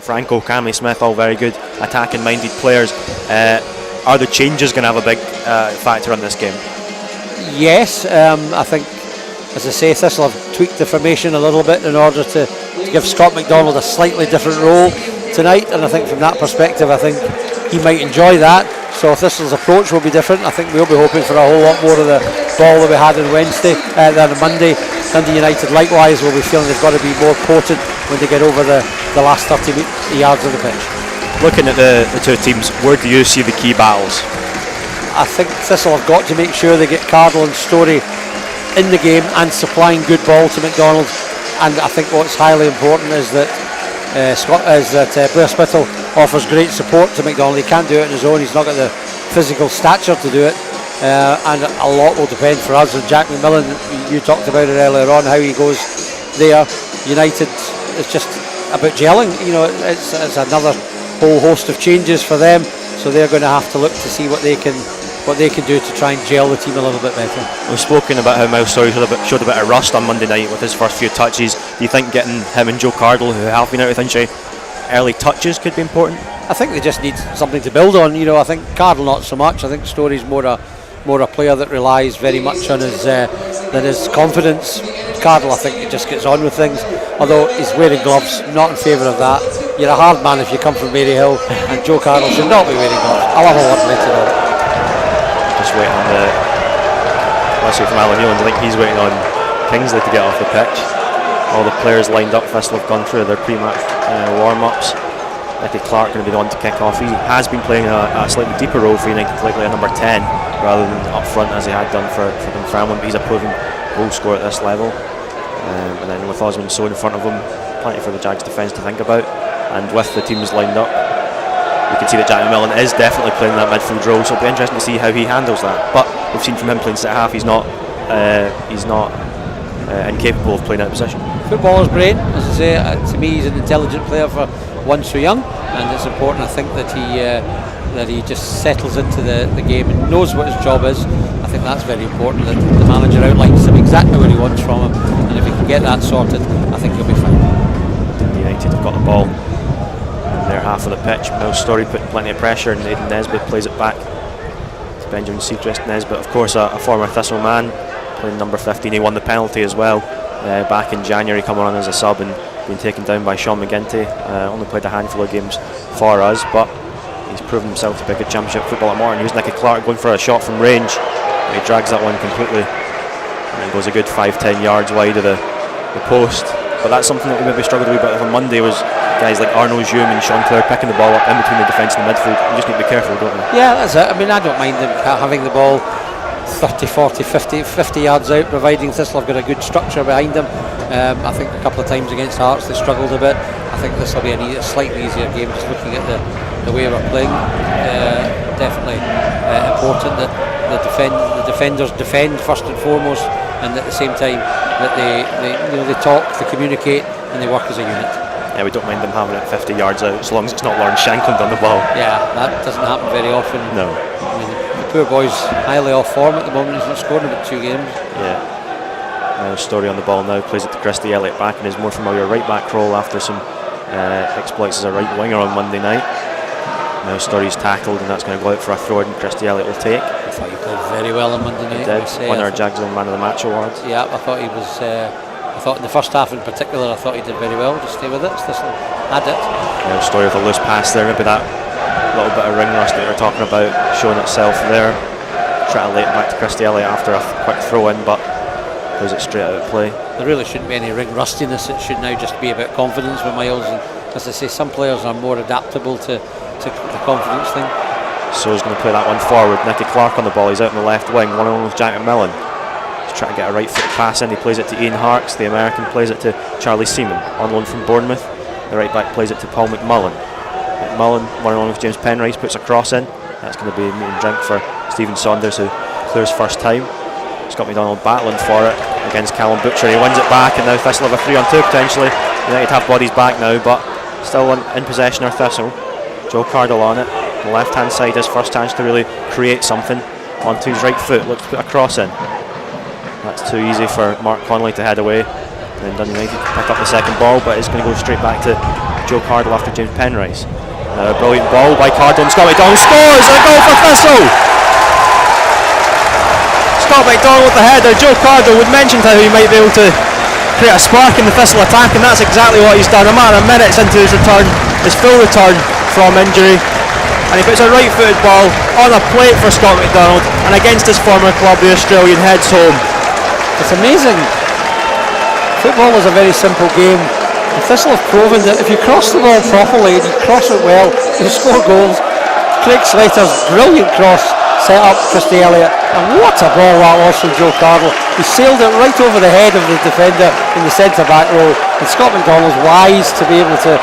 Franco, Cammy Smith, all very good attacking minded players. Are the changes going to have a big factor on this game? Yes, I think, as I say, Thistle have tweaked the formation a little bit in order to give Scott McDonald a slightly different role tonight, and I think from that perspective I think he might enjoy that. So Thistle's approach will be different. I think we'll be hoping for a whole lot more of the ball that we had on Monday. Dundee United likewise will be feeling they've got to be more potent when they get over the last 30 yards of the pitch. Looking at the two teams, where do you see the key battles? I think Thistle have got to make sure they get Cardle and Storey in the game and supplying good ball to McDonald. And I think what's highly important is that Blair Spittle offers great support to McDonald. He can't do it on his own. He's not got the physical stature to do it. And a lot will depend for us. And Jack McMillan, you talked about it earlier on, how he goes there. United, it's just about gelling. You know, it's another whole host of changes for them. So they're going to have to look to see what they can do to try and gel the team a little bit better. We've spoken about how Miles Storey showed a bit of rust on Monday night with his first few touches. Do you think getting him and Joe Cardle, who have been out with injury, early touches could be important? I think they just need something to build on. You know, I think Cardle not so much. I think Storey's more a player that relies very much on his confidence. Cardle, I think, he just gets on with things. Although he's wearing gloves, not in favour of that. You're a hard man if you come from Maryhill, and Joe Cardle should not be wearing gloves. I'll have a word later on. Just waiting on the message from Alan Newland. I think he's waiting on Kingsley to get off the pitch. All the players lined up, Thistle have gone through their pre-match warm-ups. Nicky Clark going to be the one to kick off. He has been playing a slightly deeper role for United, likely a number 10 rather than up front as he had done for Dunfermline, but he's a proven goal scorer at this level. And then with Osmond so in front of him, plenty for the Jags defence to think about. And with the teams lined up, you can see that Jack McMillan is definitely playing that midfield role, so it'll be interesting to see how he handles that. But we've seen from him playing centre half, he's not incapable of playing out of position. Footballer's brain, as I say, to me he's an intelligent player for one so young, and it's important, I think, that he just settles into the game and knows what his job is. I think that's very important, that the manager outlines him exactly what he wants from him, and if he can get that sorted, I think he'll be fine. United have got the ball in their half of the pitch. Miles Storey putting plenty of pressure, and Aidan Nesbitt plays it back to Benjamin Seacrest. Nesbitt, of course, a former Thistle man, playing number 15. He won the penalty as well back in January, coming on as a sub and being taken down by Sean McGinty. Only played a handful of games for us, but he's proven himself to be a good championship footballer at Morton. Here's Nicky Clark going for a shot from range. He drags that one completely and goes a good 5-10 yards wide of the post. But that's something that we maybe struggled a wee bit with on Monday, was guys like Arno Hume and Sean Clare picking the ball up in between the defence and the midfield. You just need to be careful, don't you? Yeah, that's it. I mean, I don't mind them having the ball 30, 40, 50 yards out, providing Thistle have got a good structure behind them. I think a couple of times against Hearts they struggled a bit. I think this will be a slightly easier game, just looking at the way we're playing. Definitely important that the defenders defend first and foremost, and at the same time that they talk, they communicate, and they work as a unit. Yeah, we don't mind them having it 50 yards out, as long as it's not Lawrence Shankland on the ball. Yeah, that doesn't happen very often. No. I mean, the poor boy's highly off form at the moment. He's not scoring about 2 games. Yeah. Miles Storey on the ball now, plays it to Christy Elliott back in his more familiar right back role after some exploits as a right winger on Monday night. Miles Storey's tackled, and that's going to go out for a throw, and Christy Elliott will take. I thought he played very well on Monday night. He did. Won our Jags Man of the Match awards. Yeah, I thought he was. I thought in the first half in particular, I thought he did very well. Just stay with it. Thistle had it. Miles Storey with a loose pass there. Maybe that little bit of ring rust that we were talking about showing itself there. Try to lay it back to Christy Elliott after a quick throw in, but plays it straight out of play. There really shouldn't be any ring rustiness. It should now just be about confidence with Miles. And as I say, some players are more adaptable to the confidence thing. So he's going to play that one forward. Nicky Clark on the ball. He's out on the left wing, one-on-one with Jack McMillan. He's trying to get a right-foot pass in. He plays it to Ian Harkes. The American plays it to Charlie Seaman, on loan from Bournemouth. The right back plays it to Paul McMullen. McMullen, one-on-one with James Penrice, puts a cross in. That's going to be meat and drink for Stephen Saunders, who clears first time. Scott McDonald battling for it against Callum Butcher. He wins it back, and now Thistle have a 3-on-2 potentially. United have bodies back now, but still in possession are Thistle. Joe Cardle on it. The left-hand side, his first chance to really create something. Onto his right foot, looks to put a cross in. That's too easy for Mark Connolly to head away. And then Dundee United pick up the second ball, but it's going to go straight back to Joe Cardle after James Penrice. A brilliant ball by Cardle, and Scott McDonald scores, and a goal for Thistle! Scott McDonald with the header. Joe Cardle would mention how he might be able to create a spark in the Thistle attack, and that's exactly what he's done. A matter of minutes into his return, his full return from injury, and he puts a right-footed ball on a plate for Scott McDonald, and against his former club, the Australian, heads home. It's amazing. Football is a very simple game. And Thistle have proven that if you cross the ball properly and you cross it well, you score goals. Craig Slater's brilliant cross set up Christy Elliott, and what a ball that was from Joe Cardle. He sailed it right over the head of the defender in the centre back row, and Scott McDonald's wise to be able to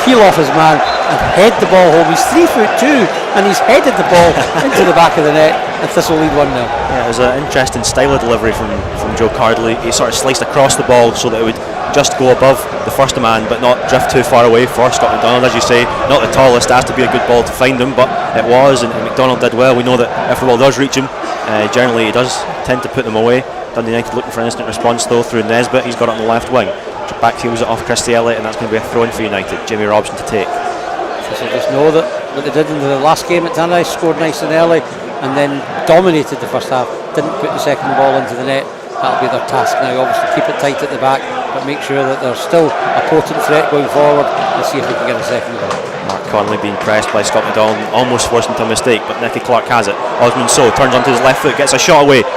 peel off his man and head the ball home. He's 3'2", and he's headed the ball into the back of the net, and Thistle lead 1-0. Yeah, it was an interesting style of delivery from Joe Cardle. He sort of sliced across the ball so that it would just go above the first man but not drift too far away for Scott McDonald. As you say, not the tallest, it has to be a good ball to find him, but it was, and McDonald did well. We know that if the ball does reach him, generally he does tend to put them away. Dundee United looking for an instant response though through Nesbitt. He's got it on the left wing, back heels it off Christy Elliott, and that's going to be a throw in for United. Jamie Robson to take. So just know that what they did in the last game at Dundee, scored nice and early and then dominated the first half, didn't put the second ball into the net. That'll be their task now. Obviously keep it tight at the back, but make sure that they're still a potent threat going forward, and see if we can get a second goal. Mark Connolly being pressed by Scott McDonald, almost forced into a mistake, but Nicky Clark has it. Osmond So turns onto his left foot, gets a shot away,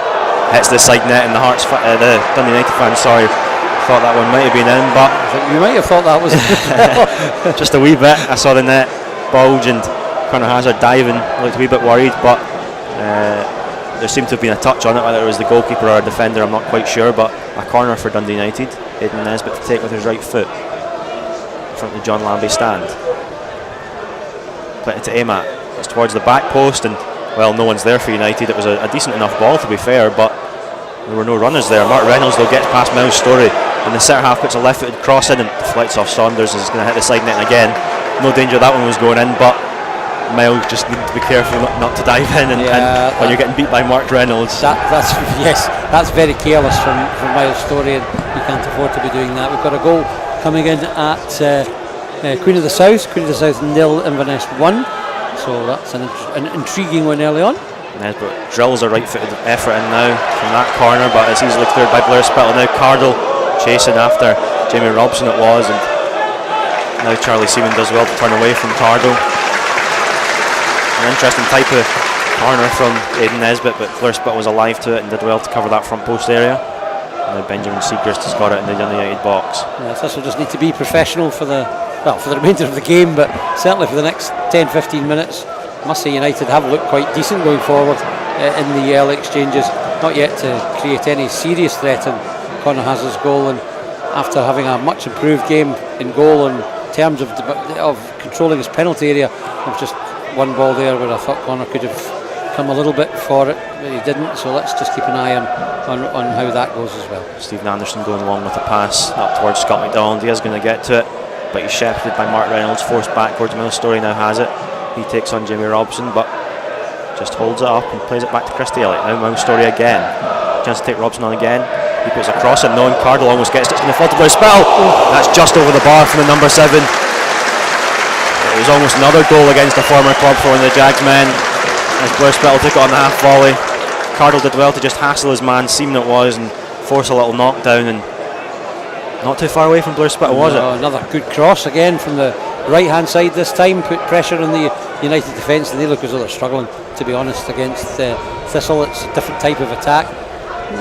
hits the side net, and the Dundee United fans, sorry, thought that one might have been in, but you might have thought that was just a wee bit. I saw the net bulge and Conor Hazard diving, looked a wee bit worried, but there seemed to have been a touch on it, whether it was the goalkeeper or a defender, I'm not quite sure, but a corner for Dundee United. Aidan Nesbitt to take with his right foot in front of the John Lambie stand. Put it to aim at. It's towards the back post, and well, no one's there for United. It was a decent enough ball, to be fair, but there were no runners there. Mark Reynolds though gets past Miles Story, and the centre half puts a left-footed cross in and deflects off Saunders, and is going to hit the side net again. No danger that one was going in, but Miles just needed to be careful not to dive in, and when you're getting beat by Mark Reynolds. That's very careless from Miles Story, and you can't afford to be doing that. We've got a goal coming in at Queen of the South 0, Inverness 1, so that's an intriguing one early on. Nesbitt drills a right-footed effort in now from that corner, but it's easily cleared by Blair Spittle. Now Cardle chasing after Jamie Robson it was, and now Charlie Seaman does well to turn away from Cardle. An interesting type of corner from Aidan Nesbitt, but Blair Spittle was alive to it and did well to cover that front post area. And now Benjamin Seacrest has got it in the Dundee United box. This will just need to be professional for the remainder of the game, but certainly for the next 10-15 minutes. I must say United have looked quite decent going forward in the early exchanges, not yet to create any serious threat in Conor Hazard's goal, and after having a much improved game in goal in terms of controlling his penalty area, there was just one ball there where I thought Conor could have come a little bit for it, but he didn't, so let's just keep an eye on how that goes as well. Stephen Anderson going along with a pass up towards Scott McDonald. He is going to get to it, but he's shepherded by Mark Reynolds, forced backwards. Miles Story now has it. He takes on Jamie Robson, but just holds it up and plays it back to Christy Elliott. Now Miles Story again. Chance to take Robson on again. He puts a cross in, and Cardle almost gets it. It's going to fall to Blair Spittle. That's just over the bar from the number 7. It was almost another goal against a former club for one of the JAGS men, as Blair Spittle took it on the half volley. Cardle did well to just hassle his man, Seaman it was, and force a little knockdown, and not too far away from Blair Spittle, was it? Another good cross again from the right hand side this time, put pressure on the United defence, and they look as though they're struggling, to be honest, against Thistle. It's a different type of attack.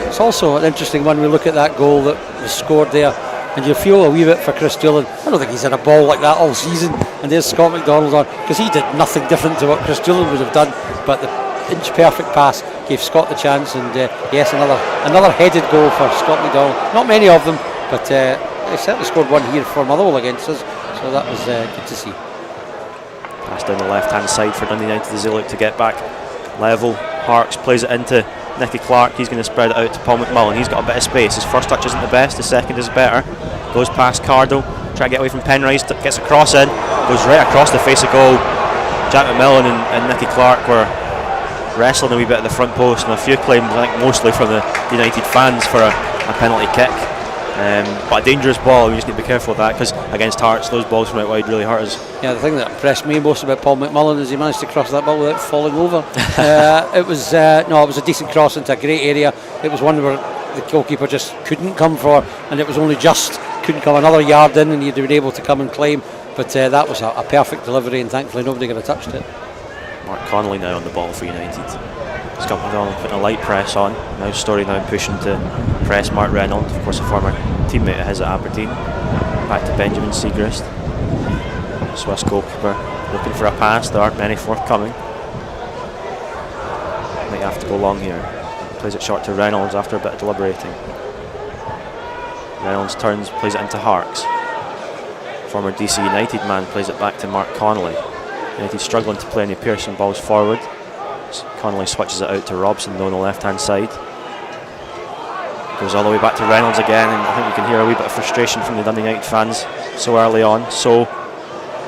It's also an interesting one. We look at that goal that was scored there, and you feel a wee bit for Chris Doolan. I don't think he's had a ball like that all season, and there's Scott McDonald on, because he did nothing different to what Chris Doolan would have done, but the inch perfect pass gave Scott the chance, and yes, another headed goal for Scott McDonald. Not many of them, but they certainly scored one here for Motherwell against us, so that was good to see. Pass down the left hand side for Dundee United as they look to get back level. Harks plays it into Nicky Clark. He's going to spread it out to Paul McMullen. He's got a bit of space. His first touch isn't the best, his second is better. Goes past Cardle, try to get away from Penrice, gets a cross in, goes right across the face of goal. Jack McMillan and Nicky Clark were wrestling a wee bit at the front post, and a few claims, I think mostly from the United fans, for a penalty kick. But a dangerous ball, we just need to be careful of that, because against Hearts, those balls from out wide really hurt us. Yeah, the thing that impressed me most about Paul McMullen is he managed to cross that ball without falling over. It was a decent cross into a great area. It was one where the goalkeeper just couldn't come for, and it was only just couldn't come another yard in, and you'd been able to come and claim. But that was a perfect delivery, and thankfully nobody could have touched it. Mark Connolly now on the ball for United. Scott McDonald putting a light press on. Now Story now pushing to press Mark Reynolds, of course a former teammate of his at Aberdeen. Back to Benjamin Siegrist. Swiss goalkeeper looking for a pass. There aren't many forthcoming. Might have to go long here. Plays it short to Reynolds after a bit of deliberating. Reynolds turns, plays it into Harks. Former DC United man plays it back to Mark Connolly. United struggling to play any Pearson balls forward. Connolly switches it out to Robson though on the left hand side. Goes all the way back to Reynolds again, and I think you can hear a wee bit of frustration from the Dundee United fans so early on. So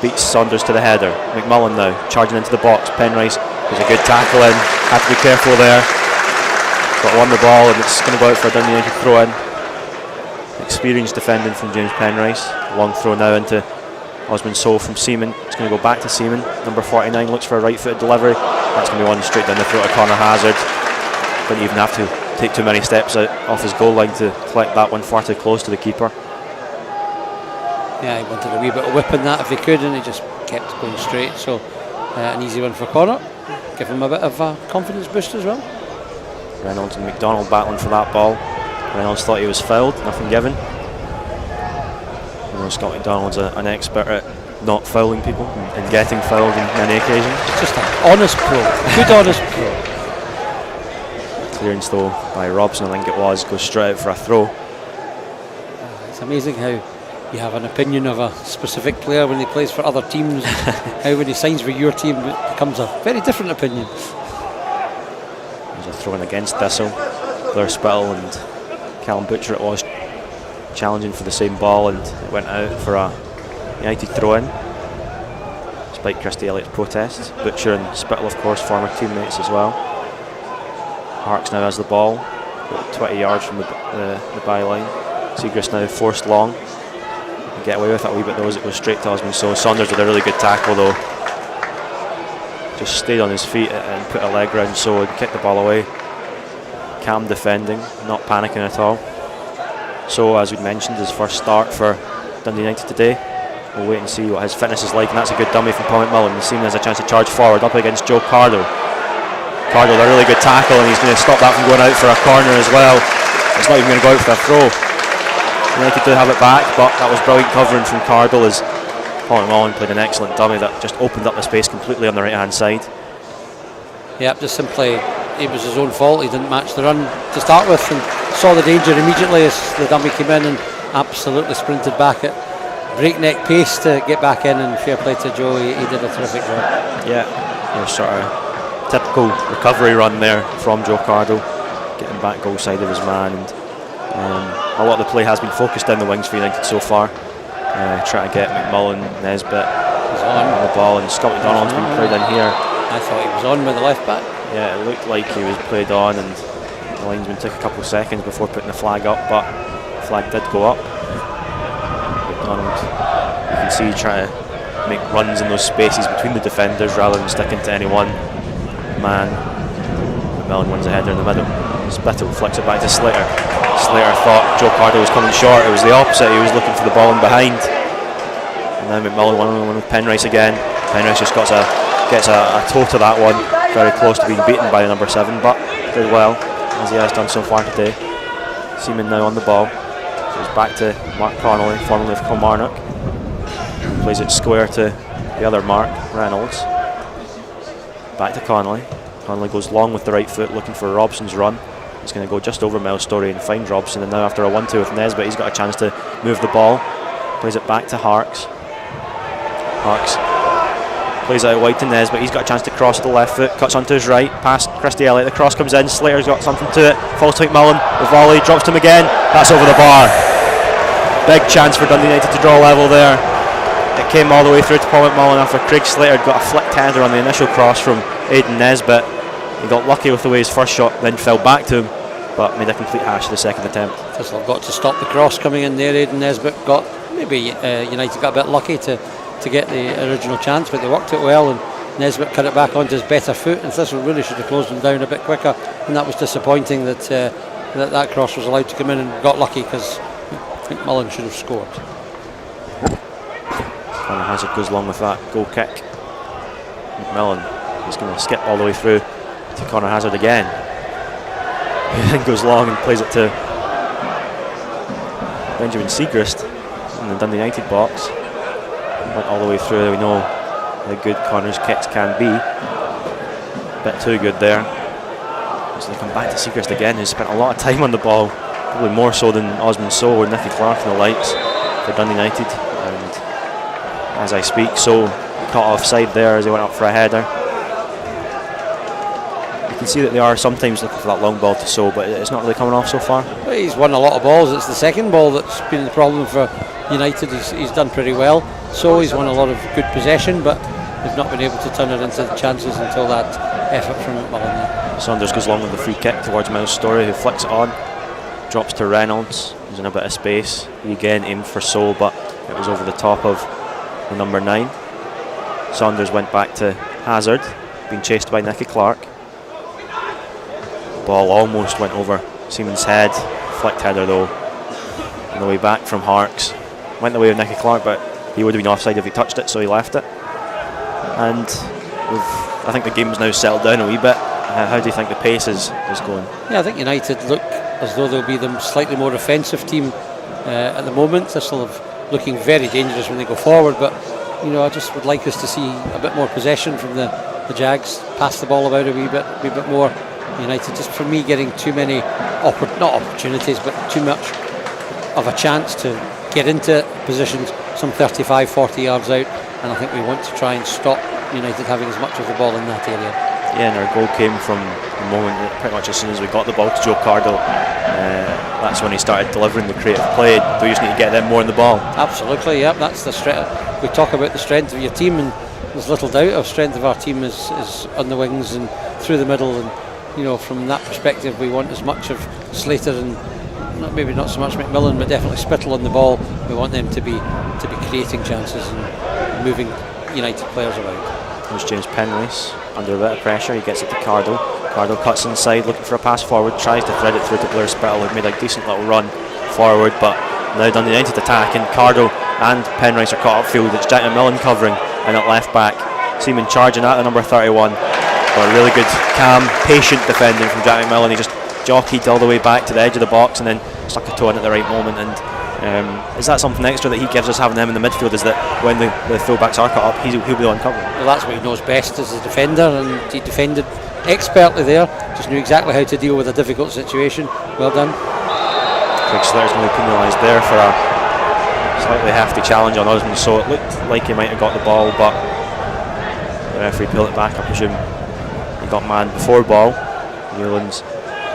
beats Saunders to the header. McMullen now charging into the box. Penrice, there's a good tackle in. Have to be careful there. But won the ball, and it's going to go out for a Dundee United throw in. Experienced defending from James Penrice. Long throw now into Osman Soul from Seaman. It's going to go back to Seaman. Number 49 looks for a right-footed delivery. That's going to be one straight down the throat of Connor Hazard. Didn't even have to take too many steps out off his goal line to collect that one far too close to the keeper. Yeah, he wanted a wee bit of whipping that if he could, and he just kept going straight. So an easy one for Connor. Give him a bit of a confidence boost as well. Reynolds and McDonald battling for that ball. Reynolds thought he was fouled, nothing given. You know, Scott McDonald's an expert at not fouling people and getting fouled on many occasions. Just an honest pro, a good honest pro. Clearance though by Robson, I think it was, goes straight out for a throw. It's amazing how you have an opinion of a specific player when he plays for other teams. How when he signs for your team it becomes a very different opinion. There's a throw in against Thistle. Blair Spittle and Callum Butcher it was challenging for the same ball, and it went out for a United throw in despite Christy Elliott's protests. Butcher and Spittle of course former teammates as well. Harks now has the ball, about 20 yards from the byline. Siegrist now forced long. Get away with it a wee bit though as it goes straight to Osman. So Saunders with a really good tackle though. Just stayed on his feet and put a leg round so and kicked the ball away. Calm defending, not panicking at all. So as we mentioned, his first start for Dundee United today. We'll wait and see what his fitness is like, and that's a good dummy from Paul McMullen. Seaman has a chance to charge forward up against Joe Cardo. Cardo with a really good tackle, and he's going to stop that from going out for a corner as well. It's not even going to go out for a throw. United do have it back, but that was brilliant covering from Cardo as Paul McMullen played an excellent dummy that just opened up the space completely on the right hand side. Yep, just simply it was his own fault. He didn't match the run to start with and saw the danger immediately as the dummy came in and absolutely sprinted back at breakneck pace to get back in, and fair play to Joe, he did a terrific job. Yeah, sort of typical recovery run there from Joe Cardo, getting back goal side of his man, and a lot of the play has been focused down the wings for United so far. Trying to get McMullen, Nesbitt on the ball, and Scott McDonald's been played in here. I thought he was on with the left back. Yeah, it looked like he was played on, and the linesman took a couple of seconds before putting the flag up, but the flag did go up. McDonald, you can see trying to make runs in those spaces between the defenders rather than sticking to any one man. McMullen wins a header in the middle. Spittle flicks it back to Slater. Slater thought Joe Cardo was coming short. It was the opposite. He was looking for the ball in behind. And now McMullen one with Penrice again. Penrice just gets a toe to that one. Very close to being beaten by the number 7, but did well as he has done so far today. Seaman now on the ball. So he's back to Mark Connolly, formerly of Kilmarnock. Plays it square to the other Mark, Reynolds. Back to Connolly. Connolly goes long with the right foot, looking for Robson's run. He's going to go just over Miles Story and find Robson, and now after a 1-2 with Nesbitt, he's got a chance to move the ball. Plays it back to Harks. Harks plays it out wide to Nesbitt. He's got a chance to cross with the left foot, cuts onto his right, past Christy Elliott. The cross comes in. Slater's got something to it. Falls to McMullen. The volley drops to him again. That's over the bar. Big chance for Dundee United to draw level there. It came all the way through to Paul McMullen after Craig Slater got a flicked header on the initial cross from Aidan Nesbitt. He got lucky with the way his first shot then fell back to him, but made a complete hash of the second attempt. Thistle have got to stop the cross coming in there. Aidan Nesbitt got, maybe United got a bit lucky to get the original chance, but they worked it well, and Nesbitt cut it back onto his better foot, and Thistle really should have closed him down a bit quicker, and that was disappointing that that cross was allowed to come in, and got lucky because I think Mullen should have scored. Connor Hazard goes along with that goal kick. McMillan is going to skip all the way through to Connor Hazard again. He then goes long and plays it to Benjamin Siegrist in the Dundee United box. Went all the way through. We know how good Connor's kicks can be. A bit too good there. So they come back to Siegrist again, who spent a lot of time on the ball, probably more so than Osmond Sow or Nicky Clark and the likes for Dundee United. And as I speak, so caught offside there as he went up for a header. You can see that they are sometimes looking for that long ball to Sow, but it's not really coming off so far. Well, he's won a lot of balls. It's the second ball that's been the problem for United. He's done pretty well. So he's won a lot of good possession, but they've not been able to turn it into chances until that effort from McMillan. Saunders goes long with the free kick towards Miles Story, who flicks it on, drops to Reynolds, who's in a bit of space. He again aimed for Sow, but it was over the top of the number 9. Saunders went back to Hazard, being chased by Nicky Clark. Ball almost went over Seaman's head, flicked header though. On the way back from Harks, went the way of Nicky Clark, but he would have been offside if he touched it, so he left it. And I think the game's now settled down a wee bit. How do you think the pace is going? Yeah, I think United look as though they'll be the slightly more offensive team at the moment. Thistle looking very dangerous when they go forward, but I just would like us to see a bit more possession from the Jags, pass the ball about a wee bit more. United, just for me, getting too many not opportunities, but too much of a chance to get into positions some 35-40 yards out, and I think we want to try and stop United having as much of the ball in that area. Yeah, and our goal came from the moment that pretty much as soon as we got the ball to Joe Cardle, that's when he started delivering the creative play. Do you just need to get them more in the ball? Absolutely, yep, that's the strength. We talk about the strength of your team, and there's little doubt of strength of our team is on the wings and through the middle, and from that perspective we want as much of Slater and maybe not so much McMillan, but definitely Spittle on the ball. We want them to be creating chances and moving United players about. There's James Penrice under a bit of pressure. He gets it to Cardle. Cardle cuts inside, looking for a pass forward, tries to thread it through to Blair Spittle, who made a decent little run forward, but now Dundee United attack, and Cardle and Penrice are caught upfield. It's Jack McMillan covering, and at left back, Seaman charging at the number 31. But a really good, calm, patient defending from Jack McMillan. He just jockeyed all the way back to the edge of the box and then stuck a toe in at the right moment. And is that something extra that he gives us, having them in the midfield, is that when the full-backs are cut up, he'll be the one covering? Well, that's what he knows best as a defender, and he defended expertly there, just knew exactly how to deal with a difficult situation. Well done. Craig Slater's going to be penalised there for a slightly hefty challenge on Osmond, so it looked like he might have got the ball, but the referee pulled it back. I presume he got man before ball. Newland's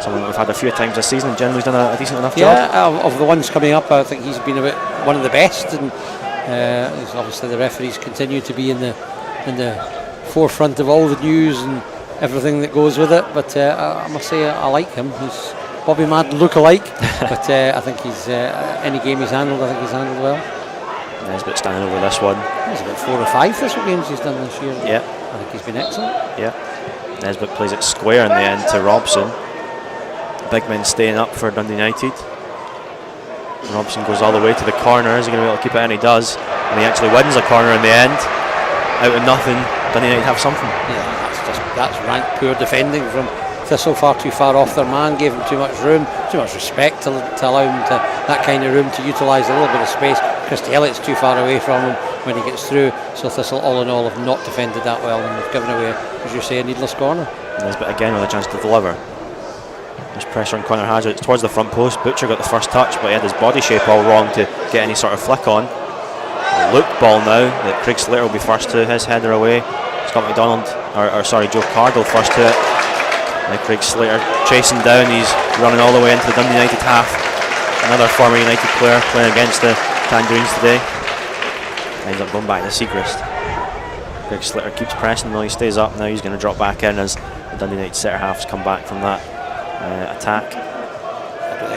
someone that we've had a few times this season, and generally done a decent enough job. Yeah, of the ones coming up, I think he's been one of the best, and obviously the referees continue to be in the forefront of all the news and everything that goes with it. But I must say I like him. He's Bobby Madden look-alike, but I think he's any game he's handled, I think he's handled well. Nesbitt standing over this one. There's about 4 or 5 Thistle games he's done this year. Yeah, I think he's been excellent. Yeah, Nesbitt plays it square in the end to Robson. Big men staying up for Dundee United. Robson goes all the way to the corner. Is he going to be able to keep it? And he does. And he actually wins a corner in the end. Out of nothing, Dundee United have something. Yeah, that's rank poor defending from Thistle. Far too far off their man. Gave him too much room, too much respect to allow him to that kind of room to utilise a little bit of space. Christy Elliott's too far away from him when he gets through. So Thistle, all in all, have not defended that well, and they've given away, as you say, a needless corner. Nesbitt again with a chance to deliver. There's pressure on Connor Hazard. It's towards the front post. Butcher got the first touch, but he had his body shape all wrong to get any sort of flick on. A loop ball now that Craig Slater will be first to. His header away. Scott McDonald, Joe Cardle first to it. Now Craig Slater chasing down. He's running all the way into the Dundee United half. Another former United player playing against the Tangerines today. Ends up going back to Siegrist. Craig Slater keeps pressing though. He stays up now. He's going to drop back in as the Dundee United centre halves come back from that attack.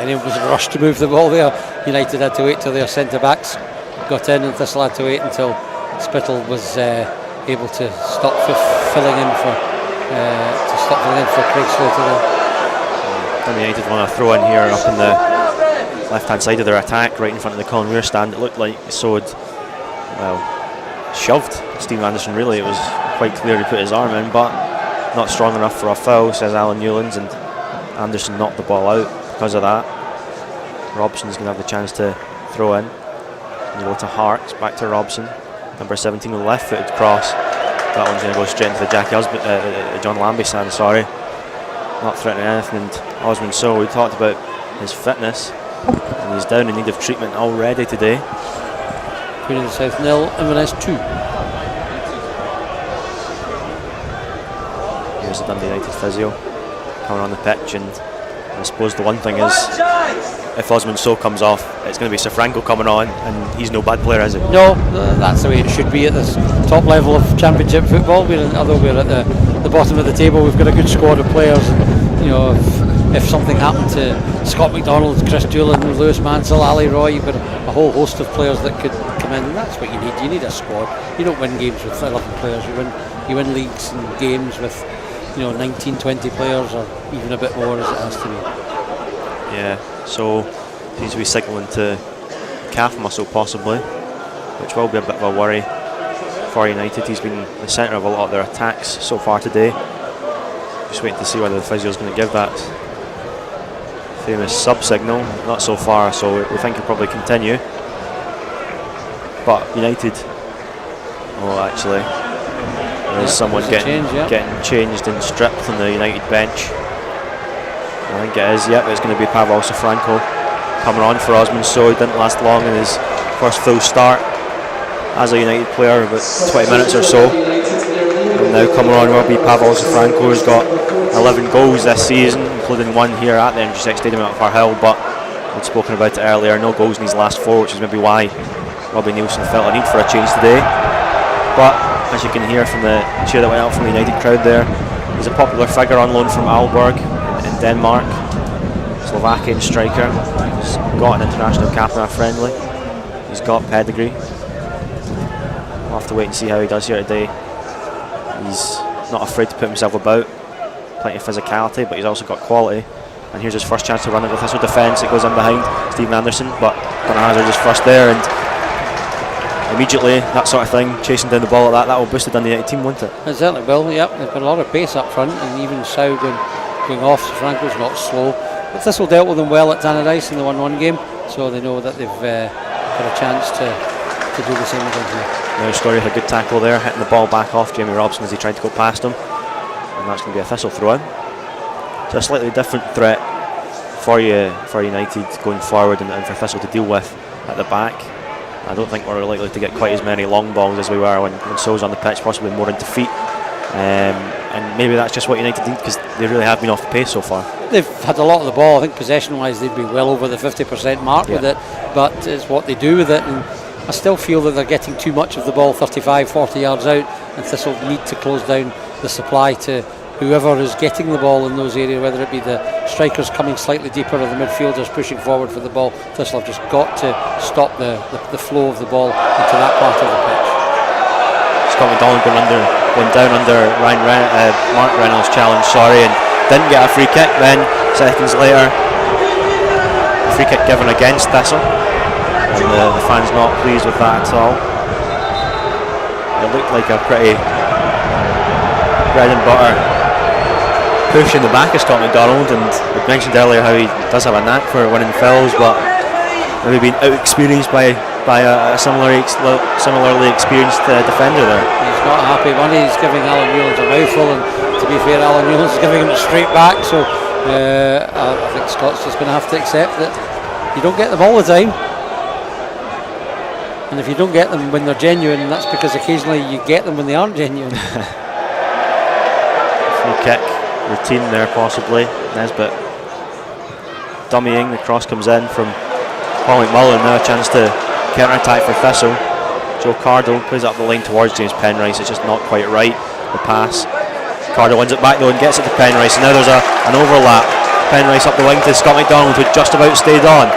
anyone was in a rush to move the ball there. United had to wait till their centre backs got in, and Thistle had to wait until Spittle was able to stop filling in for Craig Slater there. Dundee United want to throw in here up in the left-hand side of their attack, right in front of the Colin Weir stand. It looked like so shoved Stephen Anderson. Really, it was quite clear he put his arm in, but not strong enough for a foul, says Alan Newlands, and Anderson knocked the ball out because of that. Robson's going to have the chance to throw in. And go to Harks, back to Robson, number 17 with a left-footed cross. That one's going to go straight into the John Lambie stand, sorry. Not threatening anything. And Osman Sow, we talked about his fitness, and he's down in need of treatment already today. Queen of the South 0, Inverness 2. Here's the Dundee United physio coming on the pitch, and I suppose the one thing is, if Osman Sow comes off, it's going to be Sir Franco coming on, and he's no bad player, is he? No, that's the way it should be at this top level of Championship football. Although we're at the bottom of the table, we've got a good squad of players, and if something happened to Scott McDonald, Chris Doolan, Lewis Mansell, Ali Roy, you've got a whole host of players that could come in, and that's what you need. You need a squad. You don't win games with 11 players. You win leagues and games with 19, 20 players, or even a bit more, as it has to be. Yeah, so seems to be signalling to calf muscle possibly, which will be a bit of a worry for United. He's been the centre of a lot of their attacks so far today. Just waiting to see whether the physio is going to give that famous sub-signal. Not so far, so we think he'll probably continue. But United, actually, there's someone getting changed and stripped on the United bench. I think it is, it's going to be Pavel Safranko coming on for Osman Sow. He didn't last long in his first full start as a United player, about 20 minutes or so. And now coming on will be Pavel Safranko, who's got 11 goals this season, including one here at the Energy Stadium at Firhill, but we'd spoken about it earlier, no goals in his last 4, which is maybe why Robbie Nielsen felt a need for a change today. But as you can hear from the cheer that went out from the United crowd there, he's a popular figure on loan from Aalborg in Denmark. Slovakian striker. He's got an international cap in a friendly. He's got pedigree. We'll have to wait and see how he does here today. He's not afraid to put himself about. Plenty of physicality, but he's also got quality. And here's his first chance to run it with Thistle defence. It goes in behind Stephen Anderson, but Gunnar Hazard is first there, and immediately that sort of thing, chasing down the ball like that will boost the Dundee United team, won't it? It certainly will. Yep, they've got a lot of pace up front, and even Sow going off. Franco's not slow, but Thistle dealt with them well at Tannadice in the 1-1 game, so they know that they've got a chance to do the same again here. Now Story had a good tackle there, hitting the ball back off Jamie Robson as he tried to go past him, and that's going to be a Thistle throw in. So a slightly different threat for United going forward, and for Thistle to deal with at the back. I don't think we're likely to get quite as many long balls as we were when Sow's on the pitch, possibly more into feet. And maybe that's just what United need, because they really have been off the pace so far. They've had a lot of the ball. I think possession-wise they'd be well over the 50% mark with it, but it's what they do with it. And I still feel that they're getting too much of the ball 35, 40 yards out, and Thistle need to close down the supply to whoever is getting the ball in those areas, whether it be the strikers coming slightly deeper or the midfielders pushing forward for the ball. Thistle have just got to stop the flow of the ball into that part of the pitch. Scott McDonald going down under Mark Reynolds' challenge, and didn't get a free kick. Then seconds later, a free kick given against Thistle, and the fans not pleased with that at all. It looked like a pretty bread and butter push in the back of Scott McDonald, and we mentioned earlier how he does have a knack for winning fouls, but maybe been out-experienced by a similarly experienced defender there. He's not happy. He's giving Alan Newlands a mouthful, and to be fair, Alan Newlands is giving him it straight back, so I think Scott's just going to have to accept that you don't get them all the time, and if you don't get them when they're genuine, that's because occasionally you get them when they aren't genuine. Free kick routine there possibly. Nesbitt dummying, the cross comes in from Paul McMullen. Now a chance to counter-attack for Thistle. Joe Cardle plays up the line towards James Penrice. It's just not quite right, the pass. Cardle wins it back though and gets it to Penrice, and now there's an overlap Penrice up the wing to Scott McDonald, who just about stayed on.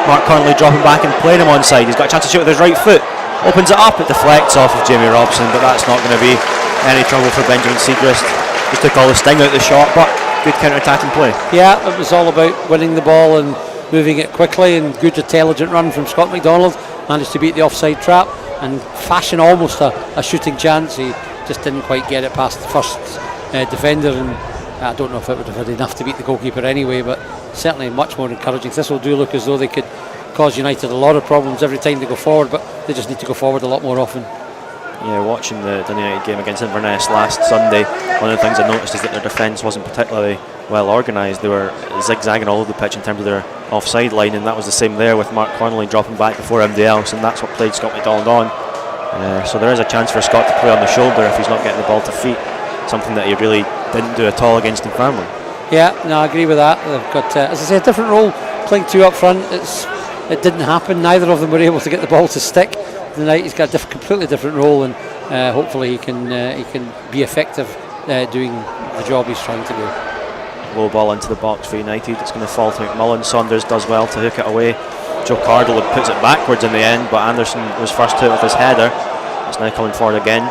Mark Connolly dropping back and playing him onside. He's got a chance to shoot with his right foot. Opens it up, it deflects off of Jamie Robson, but that's not going to be any trouble for Benjamin Siegrist. Just took all the sting out of the shot, but good counter-attacking play. Yeah, it was all about winning the ball and moving it quickly, and good intelligent run from Scott McDonald. Managed to beat the offside trap and fashion almost a shooting chance. He just didn't quite get it past the first defender, and I don't know if it would have had enough to beat the goalkeeper anyway, but certainly much more encouraging. Thistle do look as though they could cause United a lot of problems every time they go forward, but they just need to go forward a lot more often. Yeah, watching the Dundee United game against Inverness last Sunday, one of the things I noticed is that their defence wasn't particularly well organised. They were zigzagging all over the pitch in terms of their offside line, and that was the same there with Mark Connolly dropping back before MD else, and that's what played Scott McDonald on. So there is a chance for Scott to play on the shoulder if he's not getting the ball to feet, something that he really didn't do at all against Dunfermline. Yeah, no, I agree with that. They've got, as I say, a different role, playing two up front. It didn't happen. Neither of them were able to get the ball to stick tonight. He's got a completely different role, and hopefully he can be effective doing the job he's trying to do. Low ball into the box for United. It's going to fall to McMullen. Saunders does well to hook it away. Joe Cardle puts it backwards in the end, but Anderson was first to it with his header. It's now coming forward again.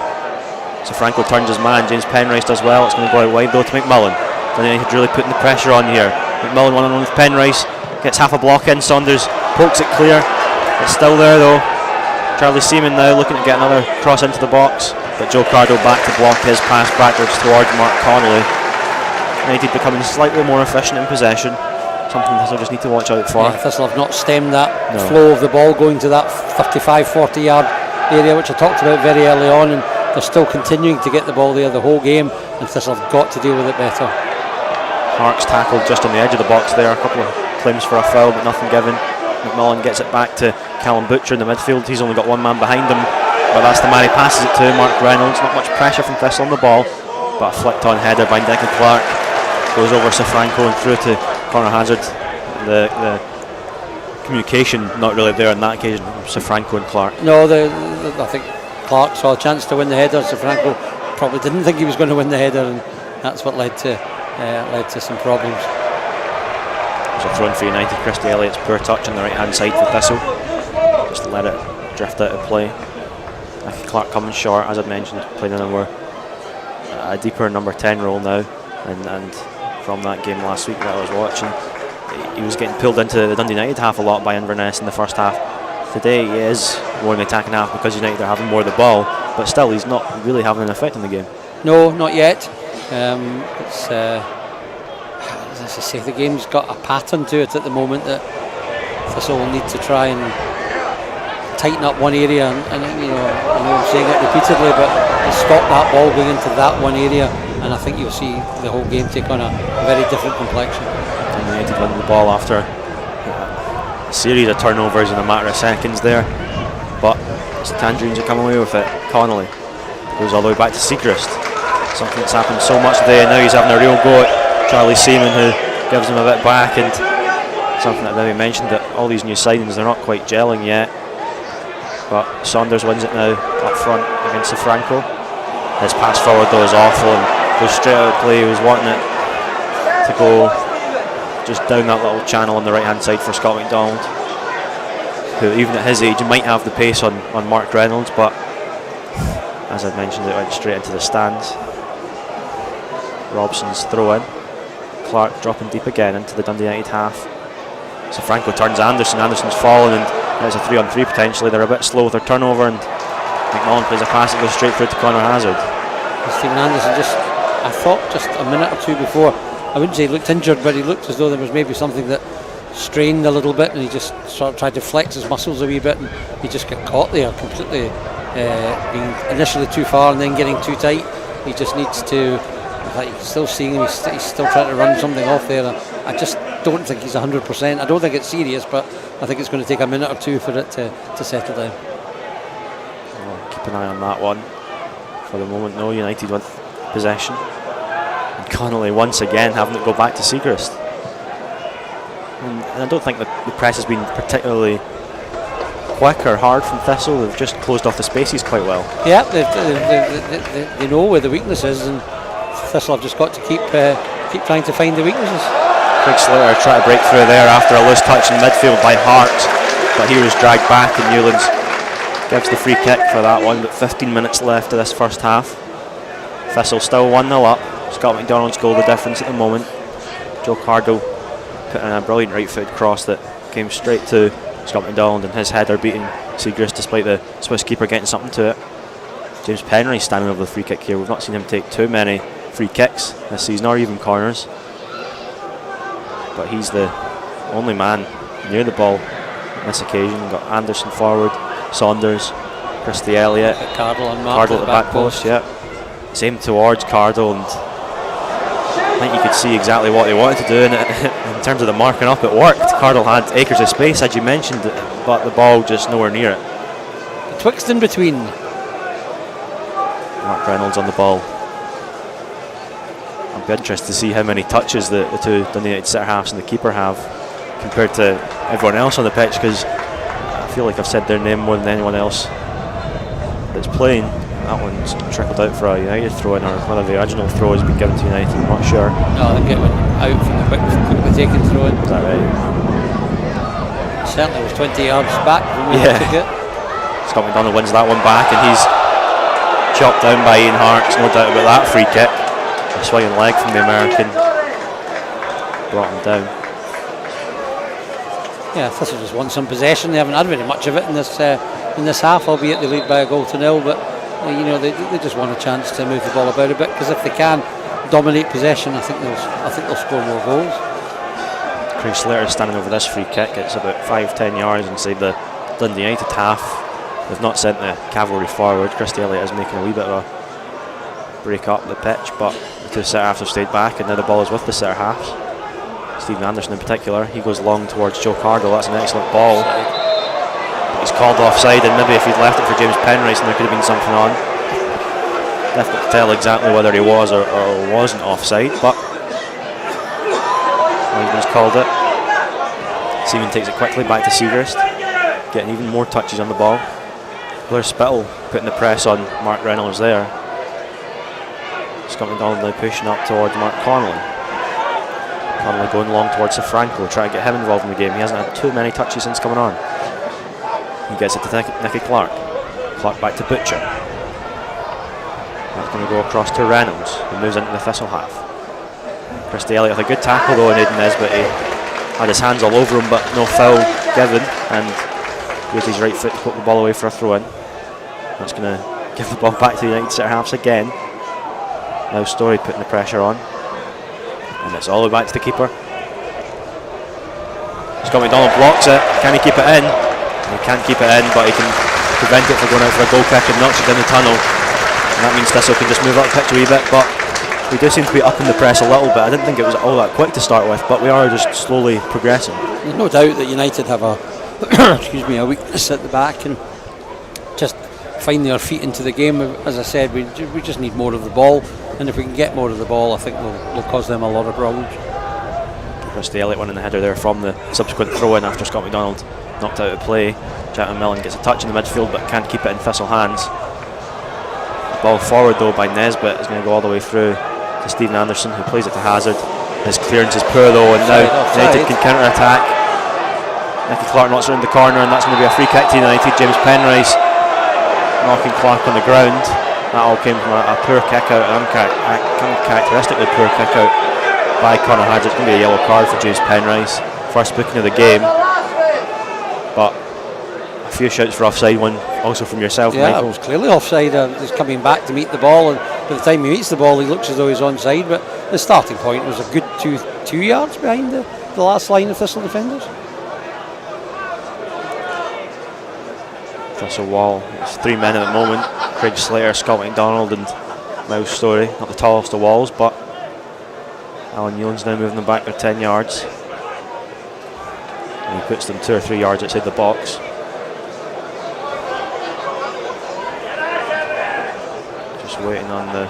So Franco turns his man. James Penrice does well. It's going to go out wide though to McMullen. United really putting the pressure on here. McMullen one-on-one with Penrice. Gets half a block in. Saunders pokes it clear. It's still there though. Charlie Seaman now looking to get another cross into the box, but Joe Cardle back to block his pass backwards towards Mark Connolly. United becoming slightly more efficient in possession, something Thistle just need to watch out for. Yeah, Thistle have not stemmed that flow of the ball going to that 55-40 yard area, which I talked about very early on, and they're still continuing to get the ball there the whole game, and Thistle have got to deal with it better. Hark's tackled just on the edge of the box there, a couple of claims for a foul but nothing given. McMullen gets it back to Callum Butcher in the midfield. He's only got one man behind him, but that's the man he passes it to, Mark Reynolds. Not much pressure from Thistle on the ball, but a flicked on header by Declan Clark goes over Sifranco and through to Conor Hazard. The communication not really there on that occasion, Sifranco and Clark. No, I think Clark saw a chance to win the header. Sifranco probably didn't think he was going to win the header, and that's what led to some problems. There's a throw in for United. Christy Elliott's poor touch on the right hand side for Thistle, just let it drift out of play. Clark coming short, as I'd mentioned, playing in a deeper number 10 role now, and from that game last week that I was watching, he was getting pulled into the Dundee United half a lot by Inverness in the first half. Today he is more in the attacking half because United are having more of the ball, but still he's not really having an effect on the game. No, not yet. It's as I say, the game's got a pattern to it at the moment that Thistle will need to try and tighten up one area, and you know, I know I'm saying it repeatedly, but stop that ball going into that one area, and I think you'll see the whole game take on a very different complexion. And United win the ball after a series of turnovers in a matter of seconds there, but the Tangerines are coming away with it. Connolly goes all the way back to Siegrist. Something that's happened so much today, and now he's having a real go at Charlie Seaman, who gives him a bit back, and something that maybe mentioned that all these new signings, they're not quite gelling yet, but Saunders wins it now up front against Sifranco. His pass forward though is awful and goes straight out of play. He was wanting it to go just down that little channel on the right hand side for Scott McDonald, who even at his age might have the pace on Mark Reynolds, but as I mentioned, it went straight into the stands. Robson's throw in. Clark dropping deep again into the Dundee United half. So Franco turns Anderson's fallen, and there's a 3-on-3 potentially. They're a bit slow with their turnover, and McMullen plays a pass that goes straight through to Conor Hazard. Stephen Anderson I thought just a minute or two before, I wouldn't say he looked injured, but he looked as though there was maybe something that strained a little bit, and he just sort of tried to flex his muscles a wee bit, and he just got caught there completely, being initially too far and then getting too tight. He just needs to, you can still seeing him, he's still trying to run something off there. I just don't think he's 100%. I don't think it's serious, but I think it's going to take a minute or two for it to settle down. Well, keep an eye on that one. For the moment, no, United with possession. And Connolly once again having to go back to Siegrist. And I don't think the press has been particularly quick or hard from Thistle. They've just closed off the spaces quite well. Yeah, they know where the weakness is, and Thistle have just got to keep trying to find the weaknesses. Craig Slater tried to break through there after a loose touch in midfield by Hart, but he was dragged back, and Newlands gives the free kick for that one. But 15 minutes left of this first half. Thistle still 1-0 up. Scott McDonald's goal the difference at the moment. Joe Cardle put in a brilliant right-footed cross that came straight to Scott McDonald, and his header beating Siegrist despite the Swiss keeper getting something to it. James Penry standing over the free kick here. We've not seen him take too many free kicks this season, or even corners, but he's the only man near the ball on this occasion. We've got Anderson forward, Saunders, Christy Elliott, Cardle and Cardle at the back post. Yeah, same towards Cardle, and I think you could see exactly what they wanted to do, and in terms of the marking up, it worked. Cardle had acres of space, as you mentioned, but the ball just nowhere near it. Betwixt and between. Mark Reynolds on the ball. I'll be interested to see how many touches the two Dundee United centre halves and the keeper have compared to everyone else on the pitch, because I feel like I've said their name more than anyone else that's playing. That one's trickled out for a United throw-in, or whether the original throw has been given to United, I'm not sure. No, I think it went out from the quickly taken throw-in. Is that right? Certainly was 20 yards back from where he took it. Scott McDonald wins that one back, and he's chopped down by Ian Hart. No doubt about that free kick. A swinging leg from the American brought him down. Yeah, Thistle just won some possession. They haven't had very much of it in this half, albeit they lead by a goal to nil. But they just want a chance to move the ball about a bit, because if they can dominate possession, I think they'll score more goals. Craig Slater standing over this free kick. It's about 5-10 yards inside the Dundee United half. They've not sent the cavalry forward. Christy Elliott is making a wee bit of a break up the pitch, but the two centre halves have stayed back, and now the ball is with the centre halves. Stephen Anderson in particular, he goes long towards Joe Cardle. That's an excellent ball. He's called offside, and maybe if he'd left it for James Penrice, there could have been something on. Difficult to tell exactly whether he was or wasn't offside, but Linesman's called it. Seaman takes it quickly back to Siegrist, getting even more touches on the ball. Blair Spittle putting the press on Mark Reynolds there. Scott McDonald now pushing up towards Mark Connolly. Connolly going long towards Safranco, trying to get him involved in the game. He hasn't had too many touches since coming on. He gets it to Nicky Clark. Clark back to Butcher. That's going to go across to Reynolds, who moves into the Thistle half. Christy Elliott with a good tackle though on Aidan Nesbitt. He had his hands all over him, but no foul given, and used his right foot to put the ball away for a throw-in. That's going to give the ball back to the United centre halves again. Now Story putting the pressure on, and it's all the way back to the keeper. Scott McDonald blocks it. Can he keep it in? He can't keep it in, but he can prevent it from going out for a goal kick and knocks it down the tunnel. And that means Thistle can just move up the pitch a wee bit, but we do seem to be up in the press a little bit. I didn't think it was all that quick to start with, but we are just slowly progressing. There's no doubt that United have a a weakness at the back, and just find their feet into the game. As I said, we just need more of the ball, and if we can get more of the ball, I think we'll cause them a lot of problems. Christy Elliott winning the header there from the subsequent throw-in after Scott McDonald knocked out of play. Chapman Millen gets a touch in the midfield but can't keep it in Thistle hands. The ball forward though by Nesbitt is going to go all the way through to Stephen Anderson, who plays it to Hazard. His clearance is poor though, and now United can counter-attack. Nicky Clark knocks it in the corner, and that's going to be a free kick to United. James Penrice knocking Clark on the ground. That all came from a poor kick out, an uncharacteristically poor kick out by Conor Hazard. It's going to be a yellow card for James Penrice. First booking of the game, but a few shouts for offside, one also from yourself, yeah, Michael. It was clearly offside. He's coming back to meet the ball, and by the time he meets the ball he looks as though he's onside, but the starting point was a good two yards behind the last line of Thistle defenders. Thistle wall, it's 3 men at the moment. Craig Slater, Scott McDonald and Miles Story, not the tallest of walls, but Alan Newlands now moving them back their 10 yards. And he puts them 2 or 3 yards outside the box. Just waiting on the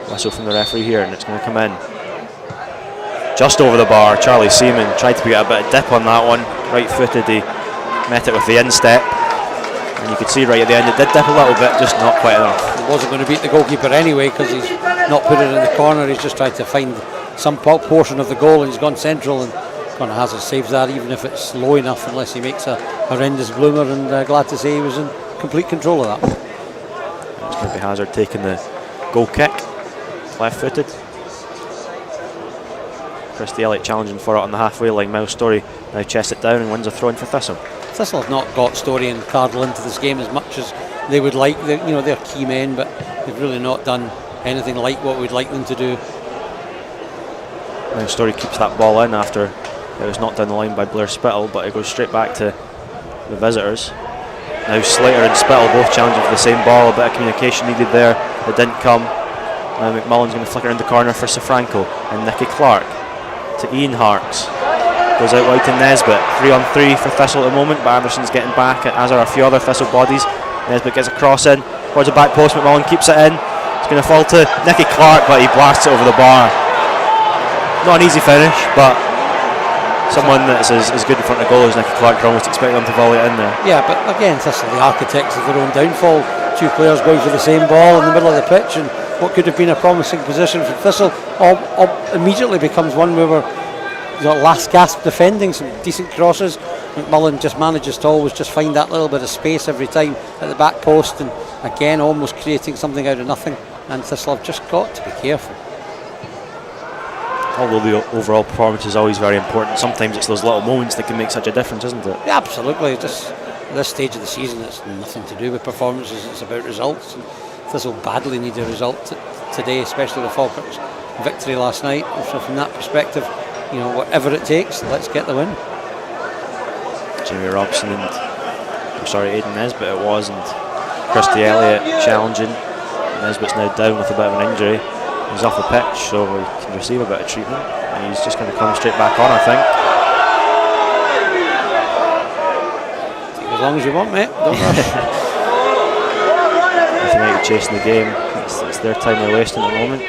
whistle from the referee here, and it's going to come in. Just over the bar, Charlie Seaman tried to get a bit of dip on that one. Right footed, he met it with the instep. And you could see right at the end it did dip a little bit, just not quite enough. He wasn't going to beat the goalkeeper anyway, because he's not put it in the corner. He's just tried to find some portion of the goal, and he's gone central, and Conor Hazard saves that, even if it's low enough, unless he makes a horrendous bloomer. And glad to say he was in complete control of that. It's going to be Hazard taking the goal kick, left-footed. Christy Elliott challenging for it on the halfway line. Miles Story now chests it down and wins a throw-in for Thistle. Thistle have not got Story and Cardle into this game as much as they would like. They're key men, but they've really not done anything like what we'd like them to do. Miles Story keeps that ball in after it was knocked down the line by Blair Spittle, but it goes straight back to the visitors. Now Slater and Spittle both challenging for the same ball. A bit of communication needed there that didn't come. Now McMullen's going to flick it in the corner for Safranco, and Nicky Clark to Ian Harks. Goes out wide to Nesbitt. 3-on-3 for Thistle at the moment, but Anderson's getting back, as are a few other Thistle bodies. Nesbitt gets a cross in towards the back post. McMullen keeps it in. It's going to fall to Nicky Clark, but he blasts it over the bar. Not an easy finish, but someone that's as good in front of goal as Nicky Clark, almost expect them to volley it in there. Yeah, but again, Thistle, the architects of their own downfall. Two players going for the same ball in the middle of the pitch, and what could have been a promising position for Thistle all immediately becomes one where we're last gasp defending, some decent crosses. McMullen just manages to always just find that little bit of space every time at the back post, and again almost creating something out of nothing. And Thistle have just got to be careful. Although the overall performance is always very important, sometimes it's those little moments that can make such a difference, isn't it? Yeah, absolutely. Just at this stage of the season, it's nothing to do with performances, it's about results. And Thistle badly need a result today, especially with Falkirk's victory last night. So from that perspective, whatever it takes, let's get the win. Jamie Robson and Aidan Nesbitt it was, and Christy Elliott challenging. Nesbitt's now down with a bit of an injury. He's off the pitch, so he can receive a bit of treatment, and he's just going to come straight back on, I think. Take as long as you want, mate. Don't rush. Nothing like chasing the game. It's their time they're wasting at the moment.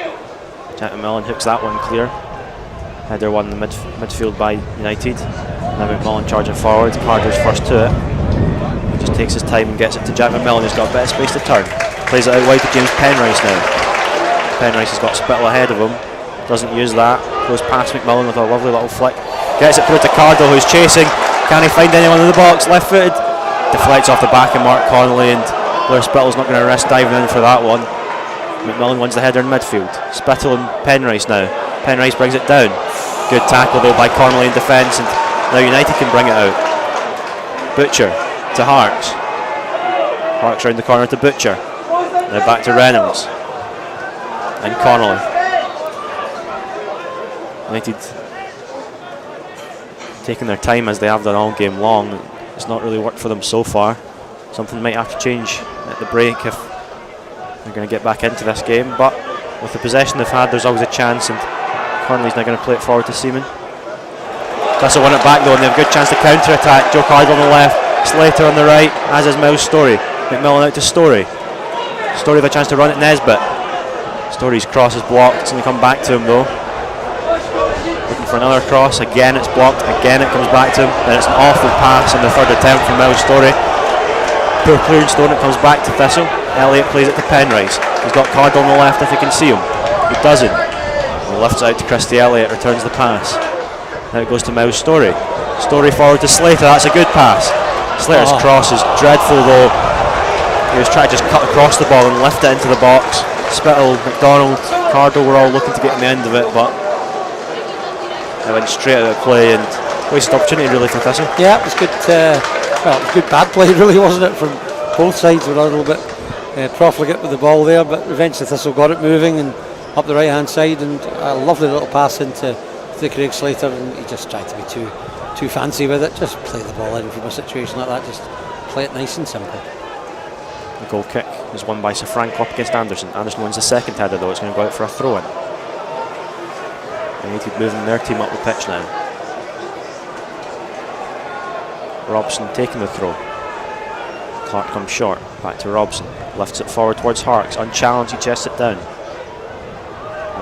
Jack McMillan hooks that one clear. Header won the midfield by United. Now McMullen charging forward. Carter's first to it. He just takes his time and gets it to Jack McMillan, who's got a bit of space to turn. Plays it out wide to James Penrice now. Penrice has got Spittle ahead of him. Doesn't use that. Goes past McMullen with a lovely little flick. Gets it through to Cardle, who's chasing. Can he find anyone in the box? Left footed. Deflects off the back of Mark Connolly, and Blair Spittle's not going to risk diving in for that one. McMullen wins the header in midfield. Spittle and Penrice now. Penrice brings it down. Good tackle though by Connolly in defence, and now United can bring it out. Butcher to Harks. Harks round the corner to Butcher. Now back to Reynolds and Connolly. United taking their time as they have done all game long. It's not really worked for them so far. Something might have to change at the break if they're going to get back into this game, but with the possession they've had, there's always a chance, and Connolly's now going to play it forward to Seaman. Thistle won it back though, and they have a good chance to counter-attack. Joe Cardle on the left, Slater on the right, as is Miles Story. McMillan out to Story. Story with a chance to run at Nesbitt. Story's cross is blocked. It's going to come back to him though. Looking for another cross. Again it's blocked. Again it comes back to him. Then it's an awful pass on the third attempt from Miles Story. Poor clearance though, and it comes back to Thistle. Elliott plays it to Penrice. He's got Cardle on the left if he can see him. He doesn't. He lifts it out to Christy Elliott. Returns the pass. Now it goes to Miles Story. Story forward to Slater. That's a good pass. Slater's cross is dreadful though. He was trying to just cut across the ball and lift it into the box. Spittle, McDonald, Cardle were all looking to get on the end of it, but they went straight out of play and wasted opportunity really for Thistle. Yeah, it was good. It was good bad play really, wasn't it? From both sides were a little bit profligate with the ball there, but eventually Thistle got it moving and up the right hand side, and a lovely little pass into Craig Slater, and he just tried to be too fancy with it. Just play the ball in from a situation like that. Just play it nice and simple. The goal kick is won by Safranco up against Anderson. Anderson wins the second header though. It's going to go out for a throw-in. United moving their team up the pitch now. Robson taking the throw. Clark comes short. Back to Robson. Lifts it forward towards Harks. Unchallenged, he chests it down.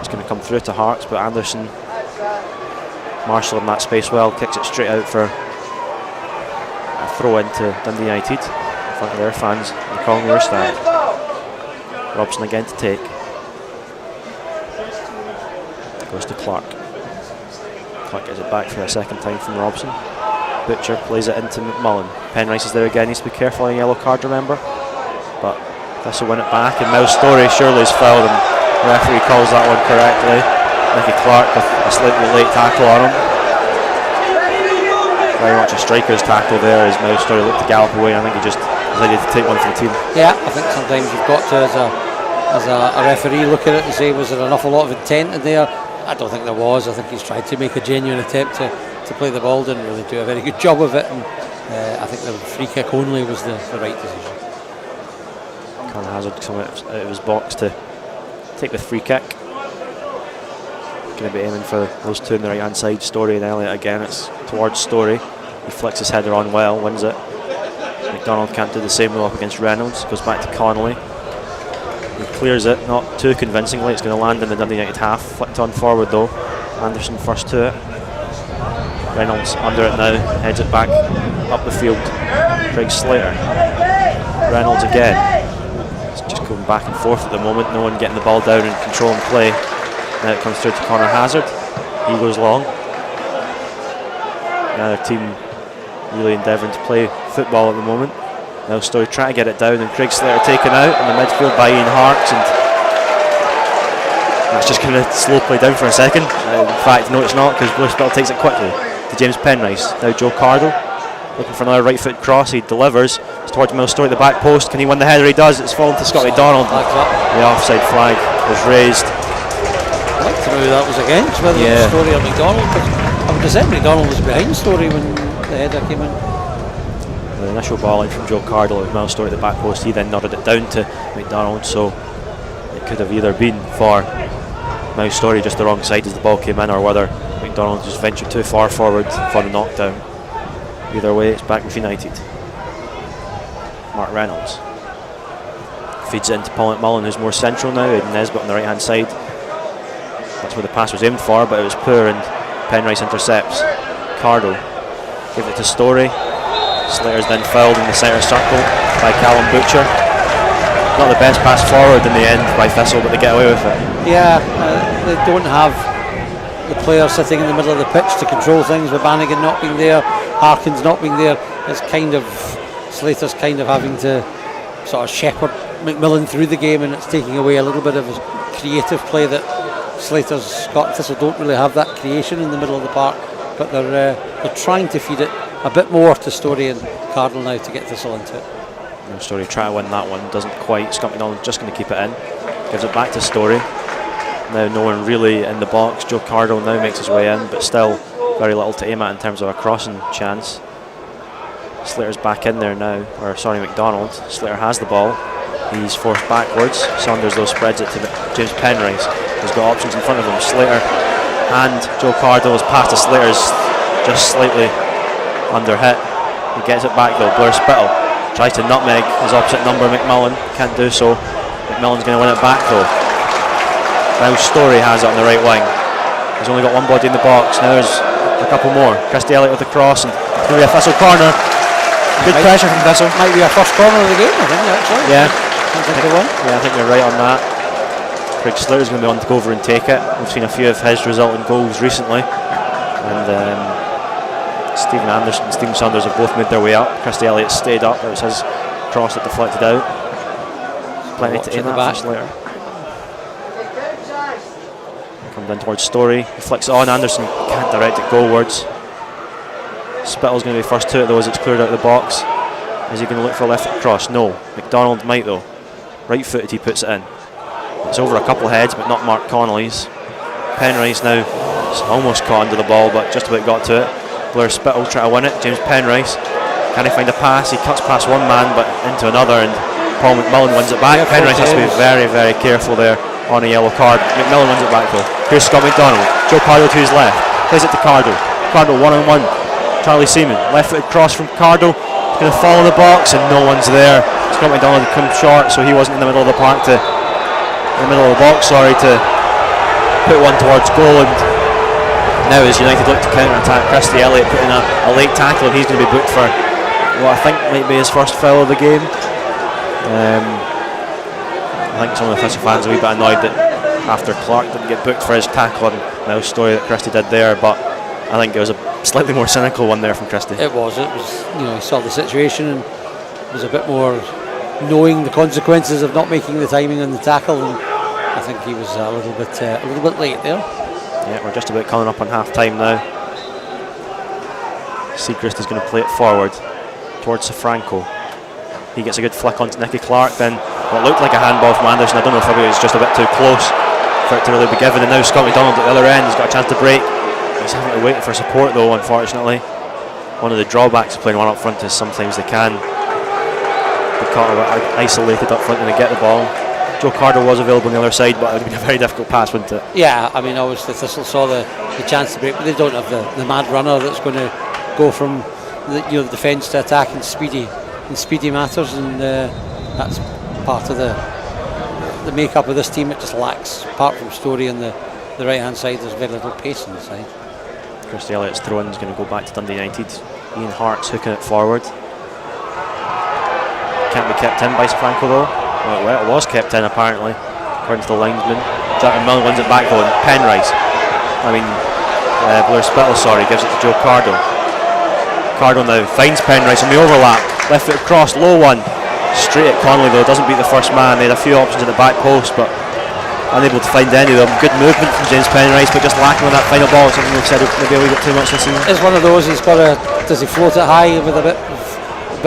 It's going to come through to Harks, but Anderson marshalling that space well. Kicks it straight out for a throw-in to Dundee United. In front of their fans and the Collingwood stand. Robson again to take. Goes to Clark. Clark gets it back for a second time from Robson. Butcher plays it into McMullen. Penrice is there again, needs to be careful on a yellow card, remember. But Thistle win it back, and Miles Story surely is fouled, and the referee calls that one correctly. Nicky Clark with a slightly late tackle on him. Very much a striker's tackle there as Miles Story looked to gallop away, and I think he just decided to take one for the team. Yeah, I think sometimes you've got to, as a referee, look at it and say, was there an awful lot of intent in there? I don't think there was. I think he's tried to make a genuine attempt to play the ball, didn't really do a very good job of it, and I think the free kick only was the right decision. Conor Hazard coming out of his box to take the free kick. Going to be aiming for those two on the right hand side, Story and Elliott again. It's towards Story. He flicks his header on well, wins it. McDonald can't do the same though up against Reynolds. Goes back to Connolly. He clears it, not too convincingly. It's going to land in the Dundee United half. Flicked on forward though. Anderson first to it. Reynolds under it now, heads it back up the field. Craig Slater. Reynolds again. It's just going back and forth at the moment. No one getting the ball down and controlling play. Now it comes through to Conor Hazard. He goes long. Another team really endeavouring to play football at the moment. Now Story trying to get it down, and Craig Slater taken out in the midfield by Ian Harks, and that's just going to slow play down for a second. In fact, no it's not, because Blair Spittle takes it quickly to James Penrice. Now Joe Cardo looking for another right foot cross. He delivers. It's towards Miles Story at the back post. Can he win the header? He does. It's fallen to Scott McDonald. The offside flag is raised. I'd like to know who that was against, whether it was Story or McDonald, because I would have said McDonald was behind Story when the header came in. The initial ball in from Joe Cardle with Miles Story at the back post. He then nodded it down to McDonald, so it could have either been for Miles Story just the wrong side as the ball came in, or whether McDonald just ventured too far forward for the knockdown. Either way, it's back with United. Mark Reynolds feeds it into Paul McMullen, who's more central now. Aidan Nesbitt on the right hand side. That's where the pass was aimed for, but it was poor, and Penrice intercepts. Cardo gives it to Story. Slater's then fouled in the centre circle by Callum Butcher. Not the best pass forward in the end by Thistle, but they get away with it. Yeah, they don't have the player sitting in the middle of the pitch to control things, with Bannigan not being there, Harkins not being there. It's kind of, Slater's kind of having to sort of shepherd McMillan through the game, and it's taking away a little bit of his creative play that Slater's Scott Thistle don't really have that creation in the middle of the park, but they're trying to feed it a bit more to Story and Cardinal now to get Thistle into it. No, Story trying to win that one, doesn't quite. Scott McDonald just going to keep it in, gives it back to Story. Now no one really in the box. Joe Cardle now makes his way in, but still very little to aim at in terms of a crossing chance. Slater's back in there now, or sorry, McDonald. Slater has the ball. He's forced backwards. Saunders though spreads it to James Penrice. He's got options in front of him. Slater and Joe Cardle is past to Slater's just slightly under hit. He gets it back though. Blair Spittle tries to nutmeg his opposite number, McMullen. Can't do so. McMullen's going to win it back though. Now Story has it on the right wing. He's only got one body in the box. Now there's a couple more. Christy Elliott with the cross, and it's going to be a Thistle corner. Good pressure from Thistle. Might be our first corner of the game, I think, actually. Yeah. I think you're right on that. Craig Slater's going to be on to go over and take it. We've seen a few of his resulting goals recently, and Stephen Anderson and Stephen Saunders have both made their way up. Christy Elliott stayed up. It was his cross that deflected out. Plenty to aim at for Slater. Come down towards Story. He flicks it on. Anderson can't direct it goalwards. Spittle's going to be first to it though as it's cleared out of the box. Is he going to look for a left foot cross? No. McDonald might though. Right footed, he puts it in. It's over a couple of heads, but not Mark Connolly's. Penrice now almost caught under the ball, but just about got to it. Blair Spittle trying to win it. James Penrice, can he find a pass? He cuts past one man but into another, and Paul McMullen wins it back. Penrice has to be very, very careful there on a yellow card. McMillan wins it back though. Here's Scott McDonald. Joe Cardo to his left. Plays it to Cardo. Cardo one-on-one. Charlie Seaman. Left-footed cross from Cardo. He's going to follow the box and no one's there. Scott McDonald had come short, so he wasn't in the middle of the park to, in the middle of the box, sorry, to put one towards goal. And now as United look to counter-attack, Christy Elliott putting a late tackle, and he's going to be booked for what I think might be his first foul of the game. I think some of the Thistle fans are a wee bit annoyed that after Clark didn't get booked for his tackle on Miles Story that Christie did there, but I think it was a slightly more cynical one there from Christie. It was, he saw the situation and was a bit more knowing the consequences of not making the timing on the tackle, and I think he was a little bit late there. Yeah, we're just about coming up on half time now. Seacrest is going to play it forward towards Safranco. He gets a good flick onto Nicky Clark, then what looked like a handball from Anderson. I don't know if it was just a bit too close for it to really be given, and now Scott McDonald at the other end has got a chance to break. He's having to wait for support though, unfortunately. One of the drawbacks of playing one up front is sometimes they can be caught a bit isolated up front and they get the ball. Joe Carter was available on the other side, but it would have been a very difficult pass, wouldn't it? Yeah, I mean, obviously Thistle saw the chance to break, but they don't have the mad runner that's going to go from the defence to attack in speedy matters, and that's part of the makeup of this team. It just lacks, apart from Story on the right hand side, there's very little pace on the side. Christie Elliott's throw-in is going to go back to Dundee United. Ian Hart's hooking it forward. Can't be kept in by Safranco though. Well, it was kept in apparently, according to the linesman. Jack McMillan wins it back though, and Blair Spittle, gives it to Joe Cardo. Cardo now finds Penrice in the overlap. Left foot cross, low one. Straight at Connolly though, doesn't beat the first man. They had a few options at the back post, but unable to find any of them. Good movement from James Penrice, but just lacking on that final ball. Something we've said maybe a wee bit too much this season. It's one of those, does he float it high with a bit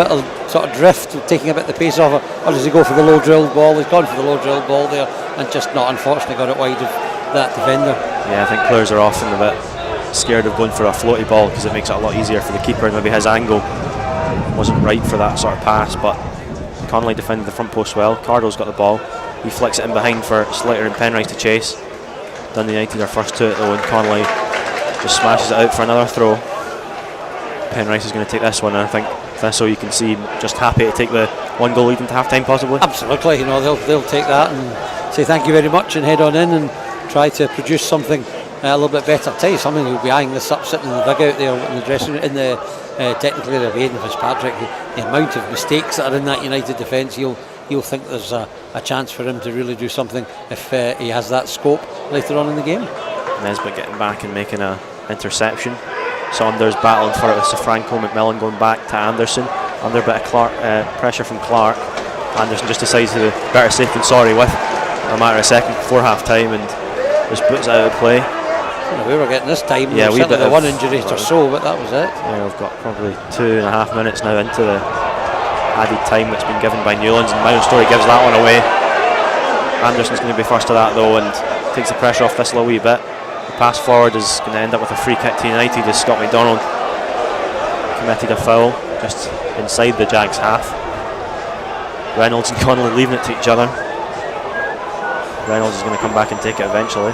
of sort of drift, taking a bit of the pace off it, or does he go for the low drilled ball? He's gone for the low drilled ball there and just not, unfortunately, got it wide of that defender. Yeah, I think players are often a bit scared of going for a floaty ball because it makes it a lot easier for the keeper, and maybe his angle wasn't right for that sort of pass, but Connolly defended the front post well. Cardo's got the ball. He flicks it in behind for Slater and Penrice to chase. Dundee United are first to it though, and Connolly just smashes it out for another throw. Penrice is going to take this one, and I think Thistle, you can see, just happy to take the one goal lead into half time possibly. Absolutely, they'll take that and say thank you very much and head on in and try to produce something a little bit better. I'll tell you something, who'll be eyeing this up sitting in the dugout there in the dressing room, in the technical area of Aidan Fitzpatrick, the amount of mistakes that are in that United defence, you'll think there's a chance for him to really do something if he has that scope later on in the game. Nesbitt getting back and making an interception. Saunders battling for it with Safranco. McMillan going back to Anderson under a bit of pressure from Clark. Anderson just decides to be better safe than sorry with a matter of seconds before half time and just puts it out of play. We were getting this time, yeah, we bit of one injury or so, but that was it. Yeah, we've got probably 2.5 minutes now into the added time that's been given by Newlands, and Miles Story gives that one away. Anderson's going to be first to that though and takes the pressure off Thistle a wee bit. The pass forward is going to end up with a free kick to United as Scott McDonald committed a foul just inside the JAGS half. Reynolds and Connolly leaving it to each other. Reynolds is going to come back and take it eventually.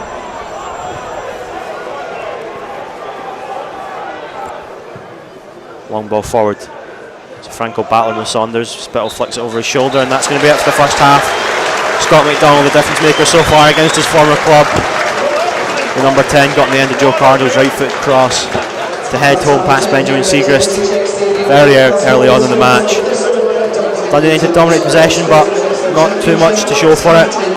Long ball forward. So Franco battling with Saunders. Spittle flicks it over his shoulder, and that's going to be it for the first half. Scott McDonald, the difference maker so far against his former club. The number 10 got in the end of Joe Cardo's right foot cross to head home past Benjamin Segrist very early on in the match. Dundee United dominate possession, but not too much to show for it.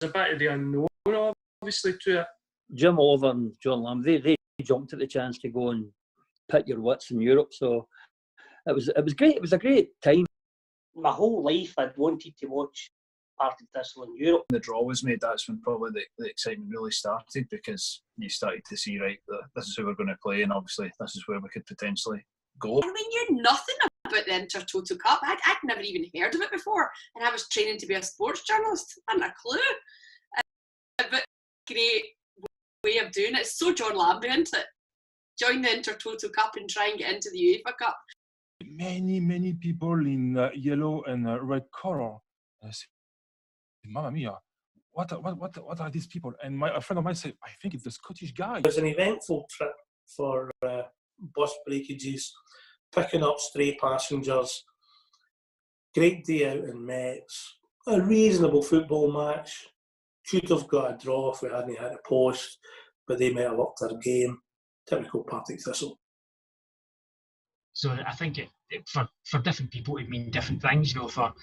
a bit of the unknown, obviously, to it. Jim Oliver and John Lamb, they jumped at the chance to go and pit your wits in Europe. So it was great. It was a great time. My whole life I'd wanted to watch Partick Thistle in Europe. The draw was made, that's when probably the excitement really started, because you started to see, right, this is who we're going to play, and obviously this is where we could potentially go. And we knew nothing about the Intertoto Cup. I'd never even heard of it before, and I was training to be a sports journalist. I hadn't a clue. But great way of doing it. It's so John Lambie, isn't it? Join the Intertoto Cup and try and get into the UEFA Cup. Many people in yellow and red color. Mamma mia, what are these people? And a friend of mine said, I think it's the Scottish guy. It was an eventful trip for bus breakages, picking up stray passengers, great day out in Metz, a reasonable football match. Should have got a draw if we hadn't had a post, but they might have upped their game. Typical Partick Thistle. So I think for different people it mean different things. You know, for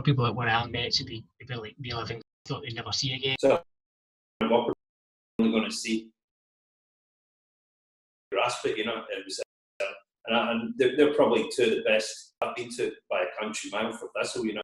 people that were at Metz, it'd be like reliving thought they'd never see again. So what we're only going to see, grasp it, you know. It was, and they're probably two of the best I've been to by a country mile for Thistle, you know.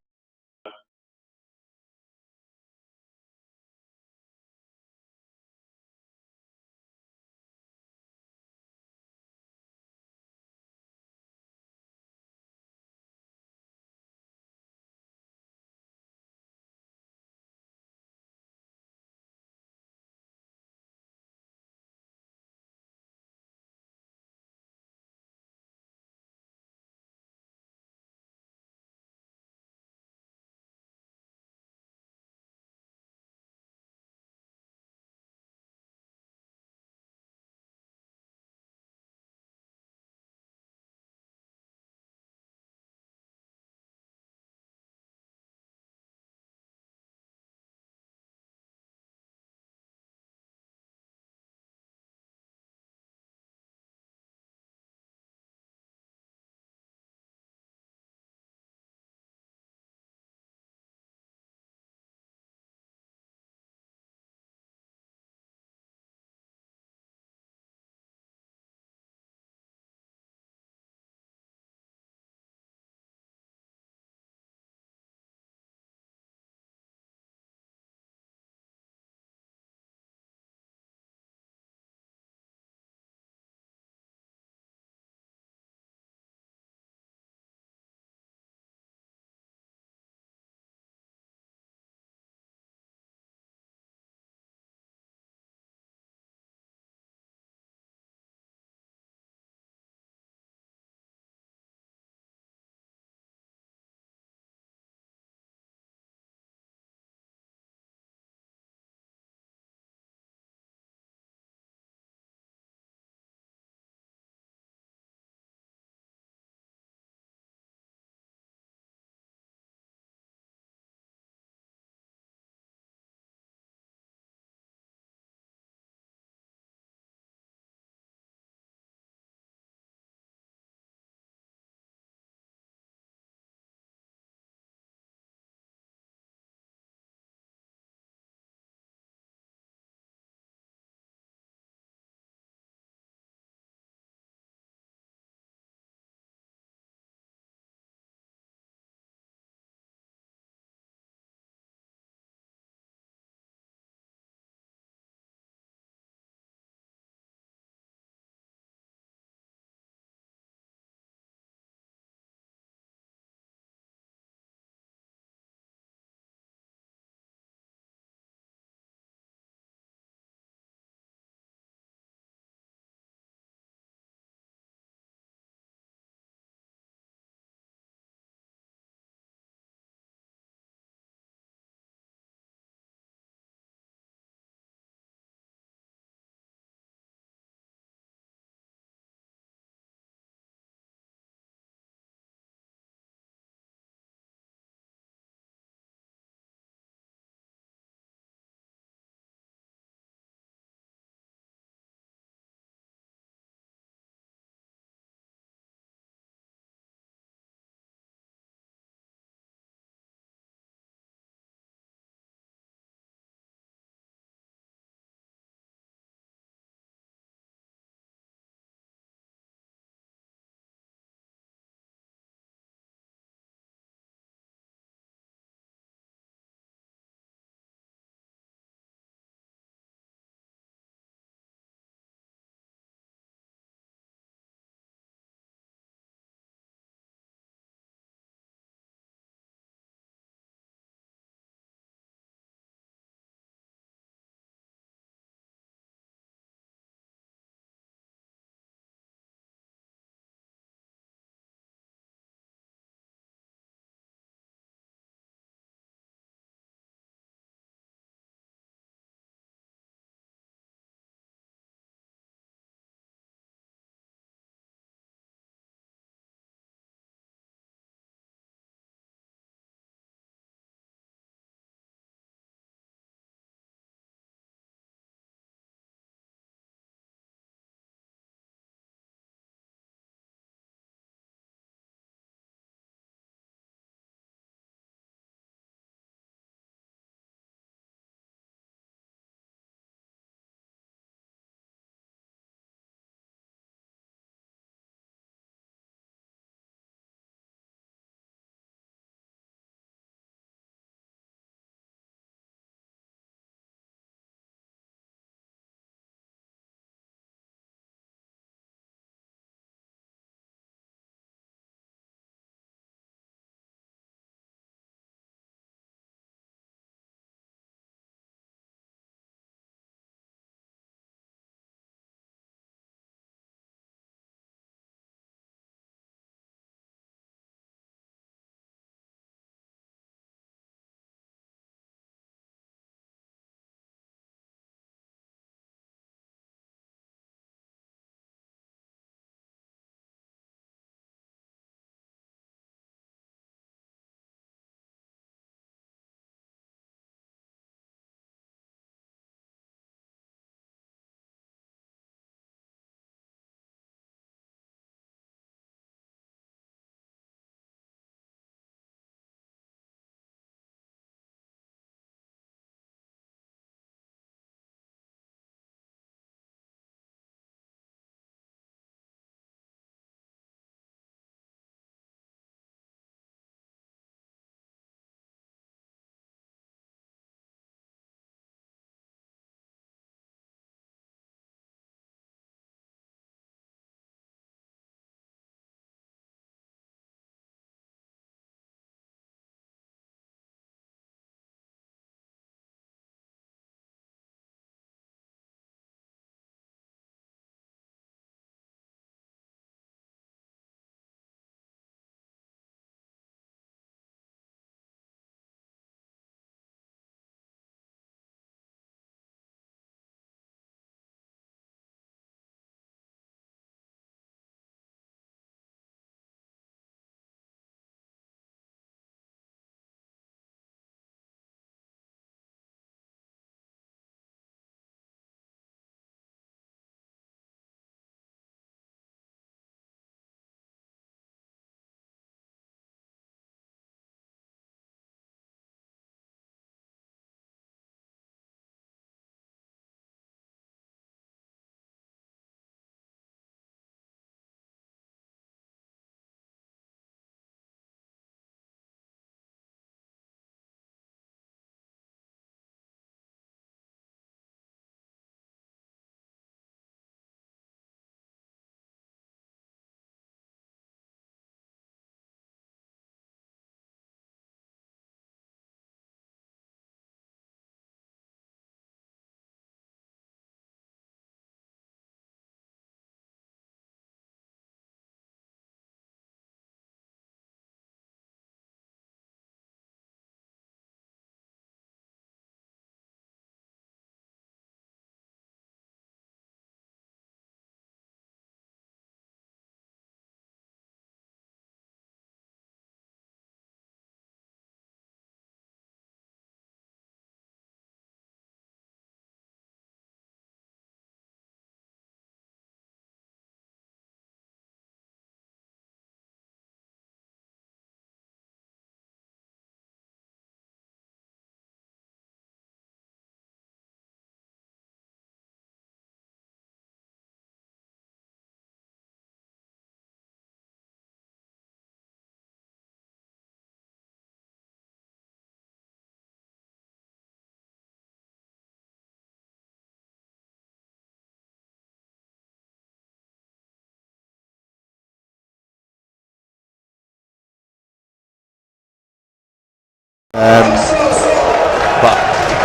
But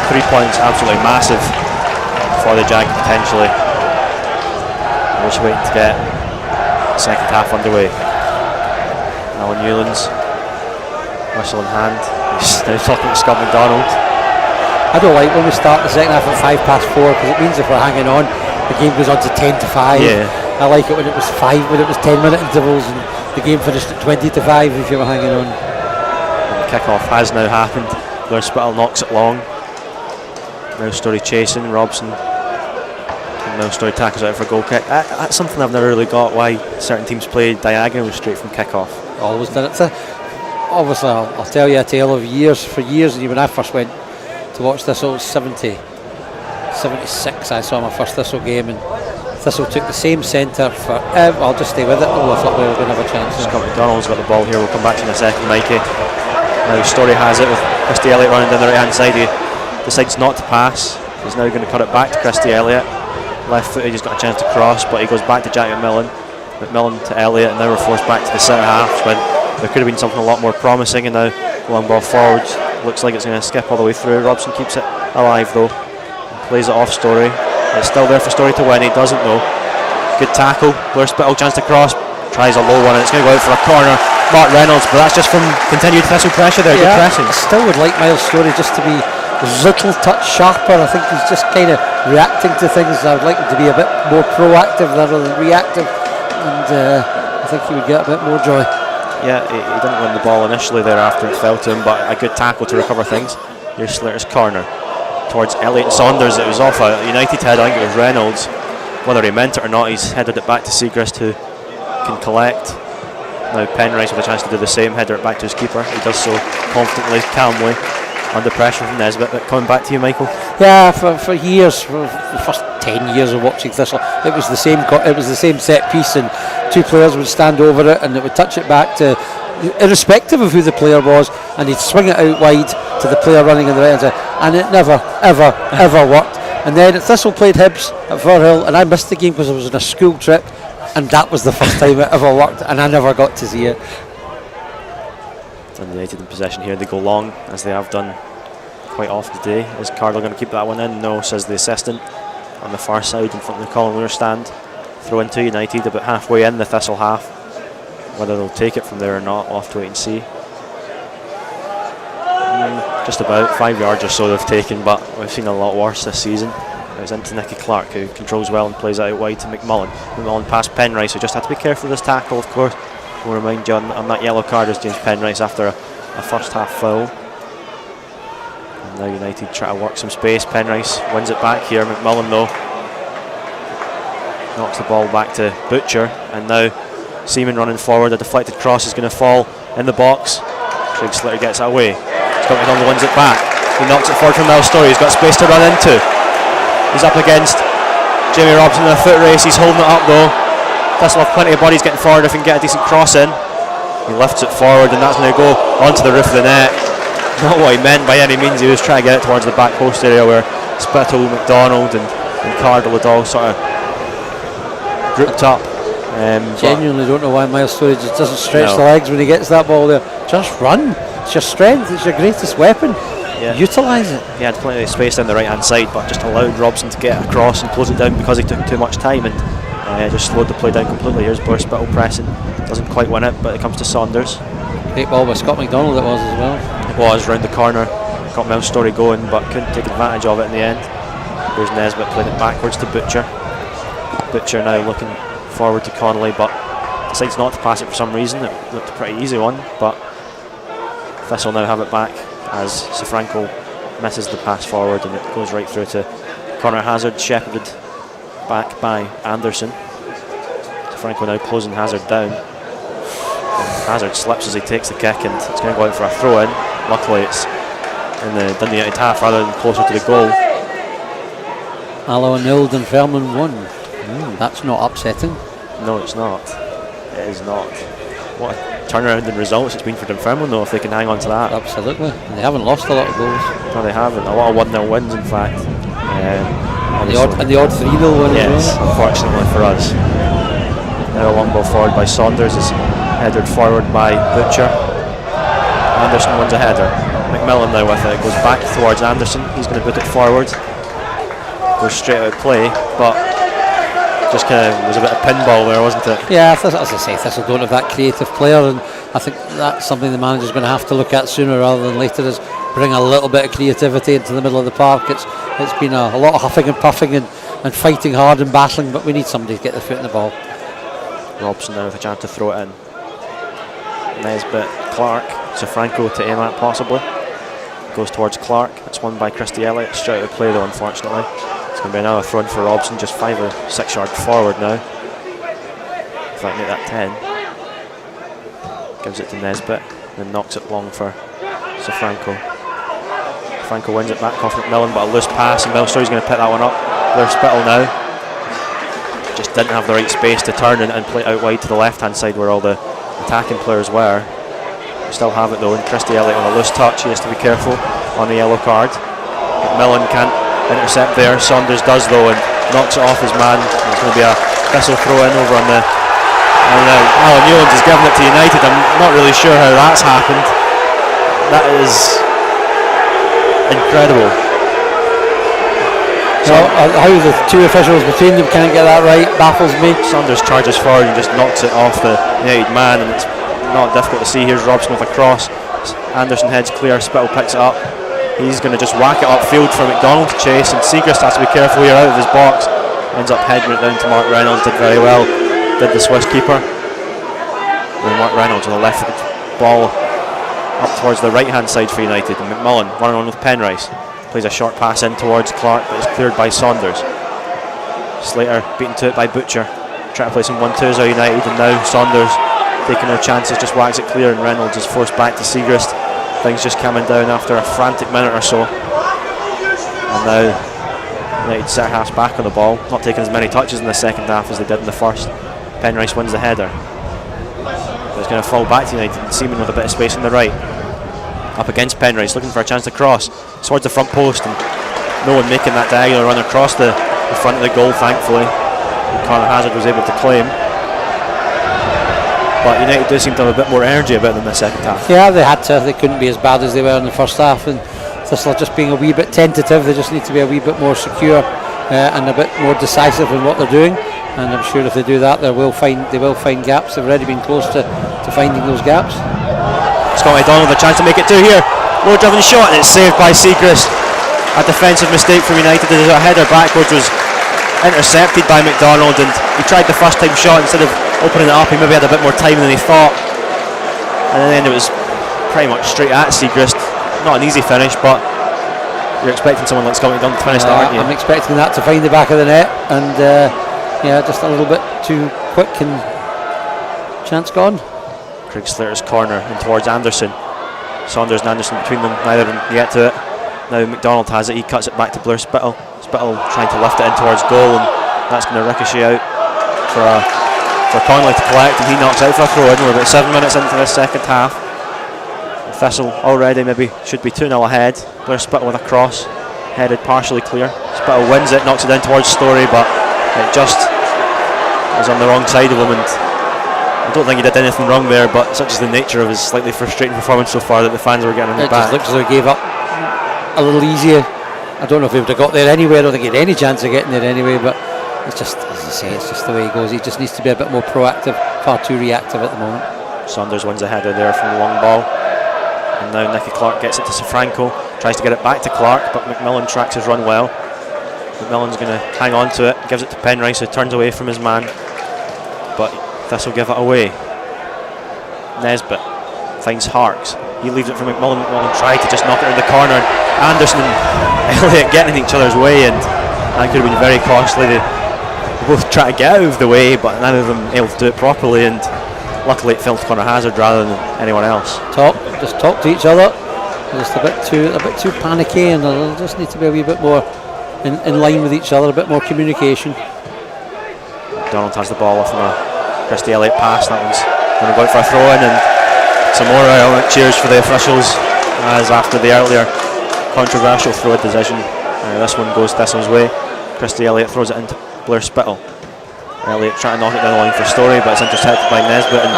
3 points, absolutely massive for the Jags potentially. We're just waiting to get the second half underway. Alan Newlands, whistle in hand. He's now talking to Scott McDonald. I don't like when we start the second half at 4:05 because it means if we're hanging on, the game goes on to 10-5. Yeah. I like it when it was 10-minute intervals and the game finished at 20-5 if you were hanging on. And the kick-off has now happened. Blair Spittle knocks it long. Story chasing, Robson. And Story tackles out for a goal kick. That's something I've never really got, why certain teams play diagonal straight from kick-off. Always done it. Obviously, I'll tell you a tale of for years, and when I first went to watch Thistle, it was 76 I saw my first Thistle game, and Thistle took the same centre for I'll just stay with it. I thought we were going to have a chance. Scott McDonald's got the ball here. We'll come back to in a second, Mikey. Now Story has it with Christy Elliott running down the right hand side. He decides not to pass. He's now going to cut it back to Christy Elliott. Left footed, he's got a chance to cross, but he goes back to Jack McMillan. McMillan to Elliott, and now we're forced back to the centre half when there could have been something a lot more promising. And now long ball forwards, looks like it's going to skip all the way through. Robson keeps it alive though, and plays it off Story. It's still there for Story to win. He doesn't know. Good tackle. Blair Spittle chance to cross. Tries a low one, and it's going to go out for a corner. Mark Reynolds, but that's just from continued Thistle pressure there. Good pressing. I still would like Miles Story just to be a little touch sharper. I think he's just kind of reacting to things. I would like him to be a bit more proactive rather than reactive, and I think he would get a bit more joy. Yeah, he didn't win the ball initially there after it fell to him, but a good tackle to recover things. Here's Slater's corner towards Elliott and Saunders. It was off a United head. I think it was Reynolds. Whether he meant it or not, he's headed it back to Segrist, who can collect. Now Penrice with a chance to do the same, header it back to his keeper. He does so confidently, calmly, under pressure from Nesbitt. But coming back to you, Michael. Yeah, for years, for the first 10 years of watching Thistle, it was the same set piece, and two players would stand over it, and it would touch it back to, irrespective of who the player was, and he'd swing it out wide to the player running on the right hand side, and it never, ever worked. And then Thistle played Hibs at Firhill, and I missed the game because I was on a school trip, and that was the first time it ever worked, and I never got to see it. And United in possession here. They go long, as they have done quite often today. Is Cardle going to keep that one in? No, says the assistant on the far side in front of the Colin Weir stand. Throw into United about halfway in the Thistle half. Whether they'll take it from there or not, we'll have to wait and see. Just about 5 yards or so they've taken, but we've seen a lot worse this season. It was into Nicky Clark, who controls well and plays out wide to McMullen. McMullen past Penrice, who just had to be careful of this tackle, of course. We'll remind you on that yellow card is James Penrice after a first half foul. And now United try to work some space. Penrice wins it back here. McMullen though knocks the ball back to Butcher, and now Seaman running forward. A deflected cross is going to fall in the box. Craig Slater gets it away. Scott McDonald wins it back. He knocks it forward from Mel Story. He's got space to run into. He's up against Jamie Robson in a foot race. He's holding it up though. Thistle have plenty of bodies getting forward if he can get a decent cross in. He lifts it forward, and that's going to go onto the roof of the net. Not what he meant by any means. He was trying to get it towards the back post area where Spittle, McDonald and Cardle had all sort of grouped up. Genuinely don't know why Miles Story just doesn't stretch the legs when he gets that ball there. Just run. It's your strength. It's your greatest weapon. Utilise it. He had plenty of space down the right hand side, but just allowed Robson to get across and close it down because he took too much time, and just slowed the play down completely. Here's Blair Spittle pressing. Doesn't quite win it, but it comes to Saunders. Great ball by Scott McDonald it was as well. It was round the corner. Got Mel Story going, but couldn't take advantage of it in the end. Here's Nesbitt playing it backwards to Butcher. Butcher now looking forward to Connolly, but decides not to pass it for some reason. It looked a pretty easy one, but Thistle now have it back as Sifranco misses the pass forward, and it goes right through to Connor Hazard, shepherded back by Anderson. Sifranco now closing Hazard down. And Hazard slips as he takes the kick, and it's going to go out for a throw in. Luckily it's in the Dundee United half rather than closer to the goal. Alloa 0, Dunfermline 1. That's not upsetting. No, it's not. It is not. What a turnaround in results it's been for Dunfermline though, if they can hang on to that. Absolutely. And they haven't lost a lot of goals. No, they haven't. A lot of 1-0 wins in fact. And the odd 3-0 win. Yes, unfortunately for us. Now a long ball forward by Saunders is headed forward by Butcher. Anderson wins a header. McMillan now with it. Goes back towards Anderson. He's going to put it forward. Goes straight out of play, but just kind of was a bit of pinball there, wasn't it? Yeah, as I say, Thistle don't have that creative player, and I think that's something the manager's going to have to look at sooner rather than later, is bring a little bit of creativity into the middle of the park. It's been a lot of huffing and puffing and fighting hard and battling, but we need somebody to get their foot in the ball. Robson now with a chance to throw it in. Nesbitt, Clark, Safranco to aim at possibly. Goes towards Clark. It's won by Christy Elliott. Straight out of play though, unfortunately. It's going to be another throw in for Robson, just 5 or 6 yards forward now. In fact, make that 10. Gives it to Nesbitt, then knocks it long for Safranco. Franco wins it back off McMillan, but a loose pass, and Milstory's going to pick that one up. Blair Spittle now. Just didn't have the right space to turn and play it out wide to the left-hand side where all the attacking players were. We still have it though, and Christy Elliott on a loose touch. He has to be careful on the yellow card. McMillan can't intercept there. Saunders does though, and knocks it off his man. It's going to be a Thistle throw in over on the. And now Alan Newlands has given it to United. I'm not really sure how that's happened. That is incredible. So how the two officials between them can't get that right baffles me. Saunders charges forward and just knocks it off the United man, and it's not difficult to see. Here's Robson with a cross. Anderson heads clear. Spittle picks it up. He's going to just whack it upfield for McDonald to chase, and Siegrist has to be careful here out of his box. Ends up heading it down to Mark Reynolds. Did very well. Did the Swiss keeper. And Mark Reynolds on the left foot ball up towards the right hand side for United, and McMullen running on with Penrice. Plays a short pass in towards Clark, but it's cleared by Saunders. Slater beaten to it by Butcher. Trying to play some 1-2s are United, and now Saunders taking no chances, just whacks it clear, and Reynolds is forced back to Siegrist. Things just coming down after a frantic minute or so. And now United centre half's back on the ball, not taking as many touches in the second half as they did in the first. Penrice wins the header. But it's going to fall back to United, and Seaman with a bit of space on the right. Up against Penrice, looking for a chance to cross towards the front post, and no one making that diagonal run across the front of the goal, thankfully. Connor Hazard was able to claim. But United do seem to have a bit more energy about them in the second half. Yeah, they had to. They couldn't be as bad as they were in the first half, and Thistle just being a wee bit tentative. They just need to be a wee bit more secure and a bit more decisive in what they're doing. And I'm sure if they do that, they will find gaps. They've already been close to finding those gaps. Scott McDonald with a chance to make it 2 here. Low driven shot, and it's saved by Siegrist. A defensive mistake from United. There's a header backwards, was intercepted by McDonald, and he tried the first time shot instead of opening it up. He maybe had a bit more time than he thought, and then it was pretty much straight at Siegrist. Not an easy finish, but you're expecting someone like Scott McDonald to finish that, aren't you? I'm expecting that to find the back of the net, and yeah, just a little bit too quick, and chance gone. Craig Slater's corner and towards Anderson. Saunders and Anderson between them, neither of them get to it. Now McDonald has it, he cuts it back to Blair Spittle. Spittle trying to lift it in towards goal, and that's going to ricochet out for Connolly to collect, and he knocks out for a throw in. We're about 7 minutes into the second half. Thistle already maybe should be 2-0 ahead. Blair Spittle with a cross, headed partially clear. Spittle wins it, knocks it down towards Story, but it just is on the wrong side of him, and I don't think he did anything wrong there, but such is the nature of his slightly frustrating performance so far that the fans were getting on his back. It just looks as though he gave up a little easier. I don't know if he would have got there anyway. I don't think he had any chance of getting there anyway, but it's just, as I say, it's just the way he goes. He just needs to be a bit more proactive, far too reactive at the moment. Saunders wins a header there from the long ball, and now Nicky Clark gets it to Safranco, tries to get it back to Clark, but McMillan tracks his run well. McMillan's going to hang on to it, gives it to Penrice, who turns away from his man, but Thistle give it away. Nesbitt finds Harks. He leaves it for McMillan. McMillan tried to just knock it in the corner. Anderson and Elliott getting in each other's way, and that could have been very costly. They both try to get out of the way, but neither of them able to do it properly, and luckily it fell to Connor Hazard rather than anyone else. Just talk to each other. Just a bit too panicky, and they'll just need to be a wee bit more in line with each other, a bit more communication. Donald has the ball off from a Christy Elliott pass. That one's going to go out for a throw in, and some more cheers for the officials, as after the earlier controversial throw decision, this one goes Thistle's way. Christy Elliott throws it into Blair Spittle. Elliott trying to knock it down the line for Story, but it's intercepted by Nesbitt, and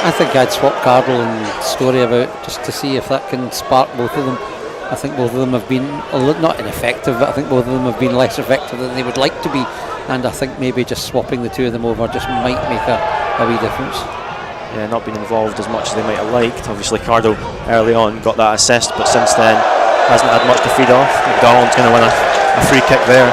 I think I'd swap Cardle and Story about just to see if that can spark both of them. I think both of them have been not ineffective, but I think both of them have been less effective than they would like to be, and I think maybe just swapping the two of them over just might make a wee difference. Yeah, not been involved as much as they might have liked. Obviously Cardle early on got that assist, but since then hasn't had much to feed off. McDonald's going to win a free kick there.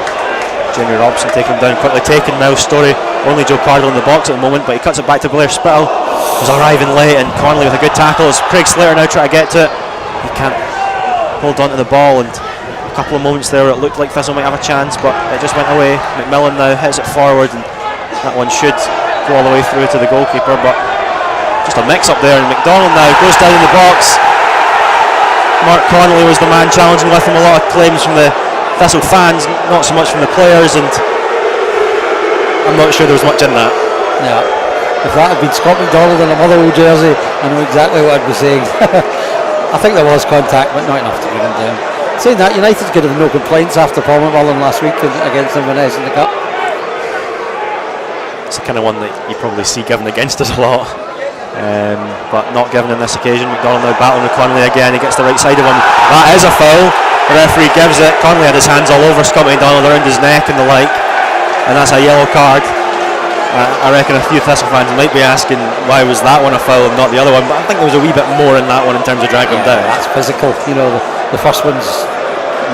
Jamie Robson taking him down, quickly taken now. Story, only Joe Cardle in the box at the moment, but he cuts it back to Blair Spittle, who's arriving late, and Connolly with a good tackle. As Craig Slater now trying to get to it, he can't hold on to the ball, and a couple of moments there where it looked like Thistle might have a chance, but it just went away. McMillan now hits it forward, and that one should go all the way through to the goalkeeper, but just a mix up there, and McDonald now goes down in the box. Mark Connolly was the man challenging with him. A lot of claims from the Thistle fans, not so much from the players, and I'm not sure there was much in that. Yeah, if that had been Scott McDonald in a Motherwell jersey, I know exactly what I'd be saying. I think there was contact, but not enough to bring him down. Saying that, United could have no complaints after Palmermullen last week against Inverness in the Cup. It's the kind of one that you probably see given against us a lot. But not given on this occasion. McDonald now battling with Connolly again. He gets the right side of him. That is a foul. The referee gives it. Connolly had his hands all over Scott McDonald, around his neck and the like, and that's a yellow card. I reckon a few Thistle fans might be asking why was that one a foul and not the other one, but I think there was a wee bit more in that one in terms of dragging him down. That's physical. You know, the first one's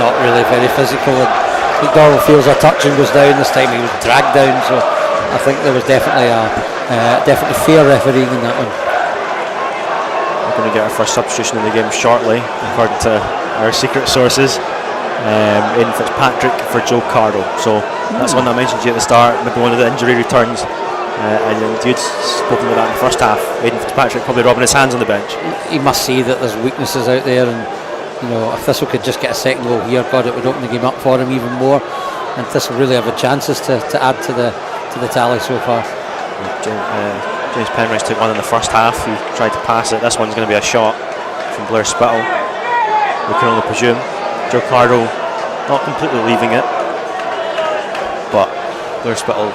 not really very physical, and McDonald feels a touch and goes down. This time he was dragged down, so I think there was definitely definitely fair refereeing in that one. We're going to get our first substitution in the game shortly, according to our secret sources. In Fitzpatrick for Joe Cardle. So that's one that I mentioned to you at the start, maybe one of the injury returns. And you'd spoken about that in the first half. Aidan Fitzpatrick probably rubbing his hands on the bench. He must see that there's weaknesses out there, and you know, if Thistle could just get a second goal here, God, it would open the game up for him even more. And Thistle really have a chances to add to the tally so far. James Penrice took one in the first half. He tried to pass it. This one's going to be a shot from Blair Spittle, we can only presume. Joe Cardle not completely leaving it, but Blair Spittle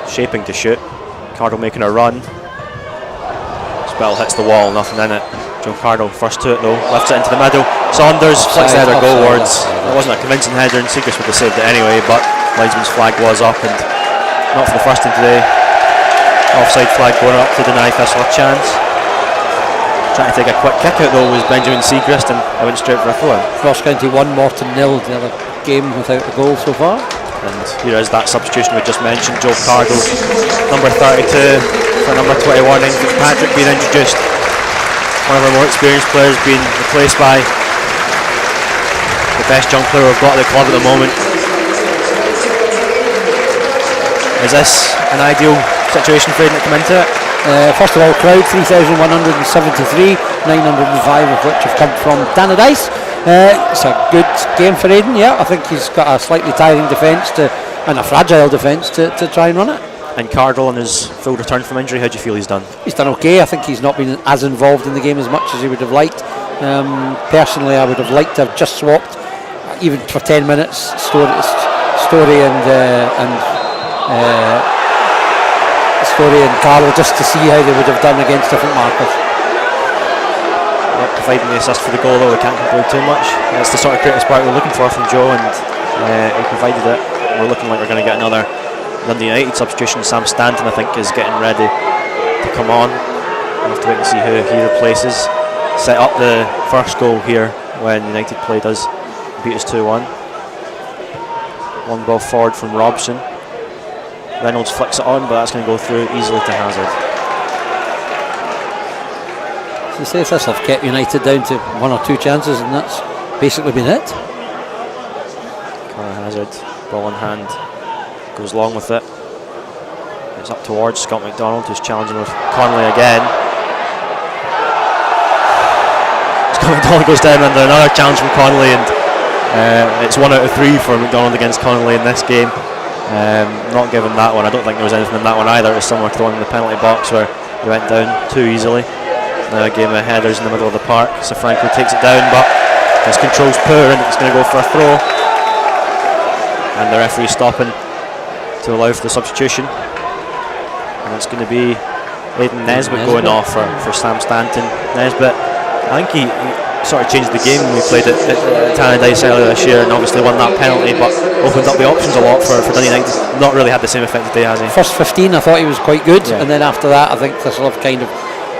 shaping to shoot. Cardle making a run. Spittle hits the wall, nothing in it. Joe Cardle first to it though, lifts it into the middle. Saunders flicks the header goalwards. It wasn't a convincing header, and Seagrass would have saved it anyway, but linesman's flag was up, and not for the first time today. Offside flag going up to deny Thistle a chance. Trying to take a quick kick out though was Benjamin Seagrass, and I went straight for a throw in. Ross County 1, Morton 0, the other game without a goal so far. And here is that substitution we just mentioned. Joe Cardle, number 32 for number 21, and Fitzpatrick being introduced. One of our more experienced players being replaced by the best young player we've got at the club at the moment. Is this an ideal situation for Aidan to come into it? First of all, crowd 3,173, 905 of which have come from Tannadice. It's a good game for Aidan, yeah. I think he's got a slightly tiring defence and a fragile defence to try and run it. And Cardle on his full return from injury, how do you feel he's done? He's done okay. I think he's not been as involved in the game as much as he would have liked. Personally, I would have liked to have just swapped, even for 10 minutes, Story and Cardle, just to see how they would have done against different markers. Providing the assist for the goal though, we can't complain too much. It's the sort of creative spark we're looking for from Joe, and he provided it. We're looking like we're going to get another Dundee United substitution. Sam Stanton, I think, is getting ready to come on. We'll have to wait and see who he replaces. Set up the first goal here when United played us, beat us 2-1. Long ball forward from Robson. Reynolds flicks it on, but that's going to go through easily to Hazard. So say Thistle have kept United down to 1 or 2 chances, and that's basically been it. Connor Hazard, ball in hand, goes long with it. It's up towards Scott McDonald, who's challenging with Connolly again. Scott McDonald goes down under another challenge from Connolly, and it's 1 out of 3 for McDonald against Connolly in this game. Not given that one. I don't think there was anything in that one either. It was similar to the one in the penalty box where he went down too easily. Now a game of headers in the middle of the park. So Franco takes it down, but his control's poor, and it's going to go for a throw. And the referee stopping to allow for the substitution. And it's going to be Aidan Nesbitt going off for Sam Stanton. Nesbitt, I think he sort of changed the game when we played at Tannadice earlier this year, and obviously won that penalty, but opened up the options a lot for Dundee United. Not really had the same effect today, has he? First 15 I thought he was quite good, and then after that I think Thistle have kind of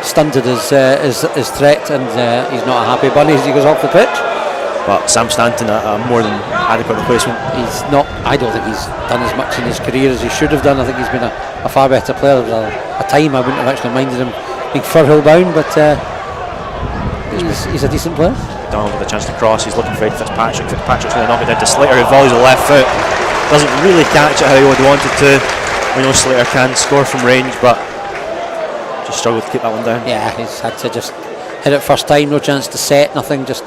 stunted his threat, and he's not a happy bunny as he goes off the pitch. But Sam Stanton, a more than adequate replacement. He's not. I don't think he's done as much in his career as he should have done. I think he's been a far better player. There was a time I wouldn't have actually minded him being Firhill bound, but he's a decent player. Donald with a chance to cross. He's looking for Fitzpatrick. Fitzpatrick's going to knock it down to Slater, who volleys with the left foot. Doesn't really catch it how he would have wanted to. We know Slater can score from range, but just struggled to keep that one down. Yeah, he's had to just hit it first time. No chance to set. Nothing. Just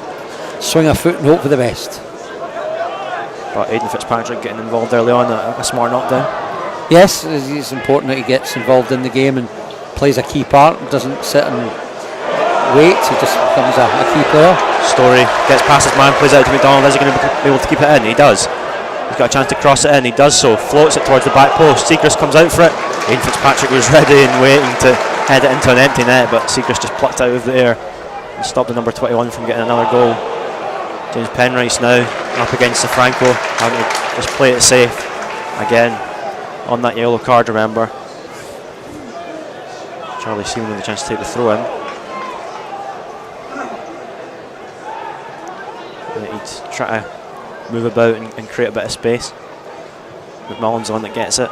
swing a foot and hope for the best. But Aidan Fitzpatrick getting involved early on, a smart knockdown. Yes, it's important that he gets involved in the game and plays a key part. Doesn't sit and wait. He just becomes a key player. Story gets past his man, plays out to McDonald. Is he going to be able to keep it in? He does. He's got a chance to cross it in. He does so. Floats it towards the back post. Seacrest comes out for it. Aidan Fitzpatrick was ready and waiting to head it into an empty net, but Seacrest just plucked out of the air and stopped the number 21 from getting another goal. James Penrice now up against the Franco, having to just play it safe again on that yellow card, remember. Charlie Seaman with a chance to take the throw in. He'd try to move about and create a bit of space. McMullen's the one that gets it.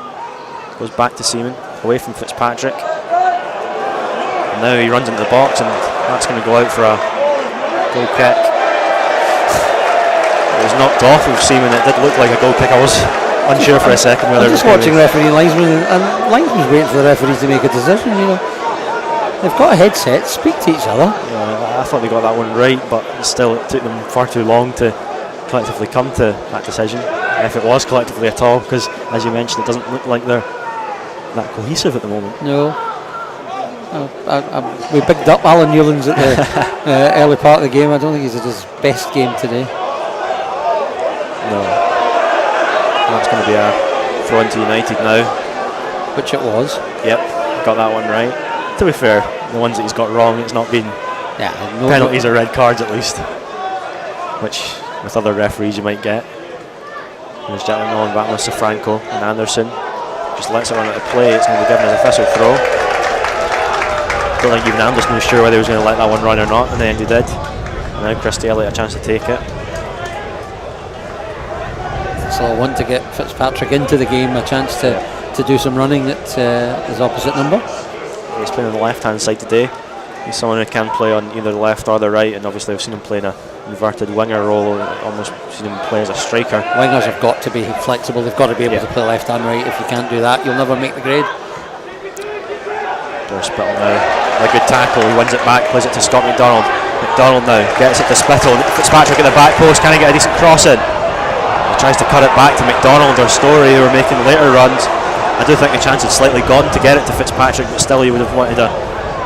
Goes back to Seaman, away from Fitzpatrick. And now he runs into the box, and that's going to go out for a goal kick. It was knocked off of Seaman. It did look like a goal kick. I was unsure for a second whether I'm just watching referee and linesman, and linesman's waiting for the referee to make a decision. You know, they've got a headset. Speak to each other. Yeah, I thought they got that one right, but still it took them far too long to collectively come to that decision, if it was collectively at all, because as you mentioned, it doesn't look like they're that cohesive at the moment. No. We picked up Alan Newlands at the early part of the game. I don't think he's at his best game today. No. That's going to be a throw into United now. Which it was. Yep, got that one right. To be fair, the ones that he's got wrong, it's not been penalties or red cards at least, which with other referees you might get. There's Jack McMillan battling with Safranco, and Anderson just lets it run out of play. It's going to be given as a Thistle throw. Don't think even Anderson was sure whether he was going to let that one run or not, and then he did. And now Christie Elliott a chance to take it. So I want to get Fitzpatrick into the game, a chance to do some running at his opposite number. He's playing on the left hand side today. He's someone who can play on either the left or the right, and obviously I've seen him play in a inverted winger role, almost seen him play as a striker. Wingers have got to be flexible, they've got to be able to play left and right. If you can't do that, you'll never make the grade. Blair Spittle now, a good tackle, he wins it back, plays it to Scott McDonald. McDonald now gets it to Spittle. Fitzpatrick at the back post, can he get a decent cross in? He tries to cut it back to McDonald or Story, who were making later runs. I do think the chance had slightly gone to get it to Fitzpatrick, but still he would have wanted a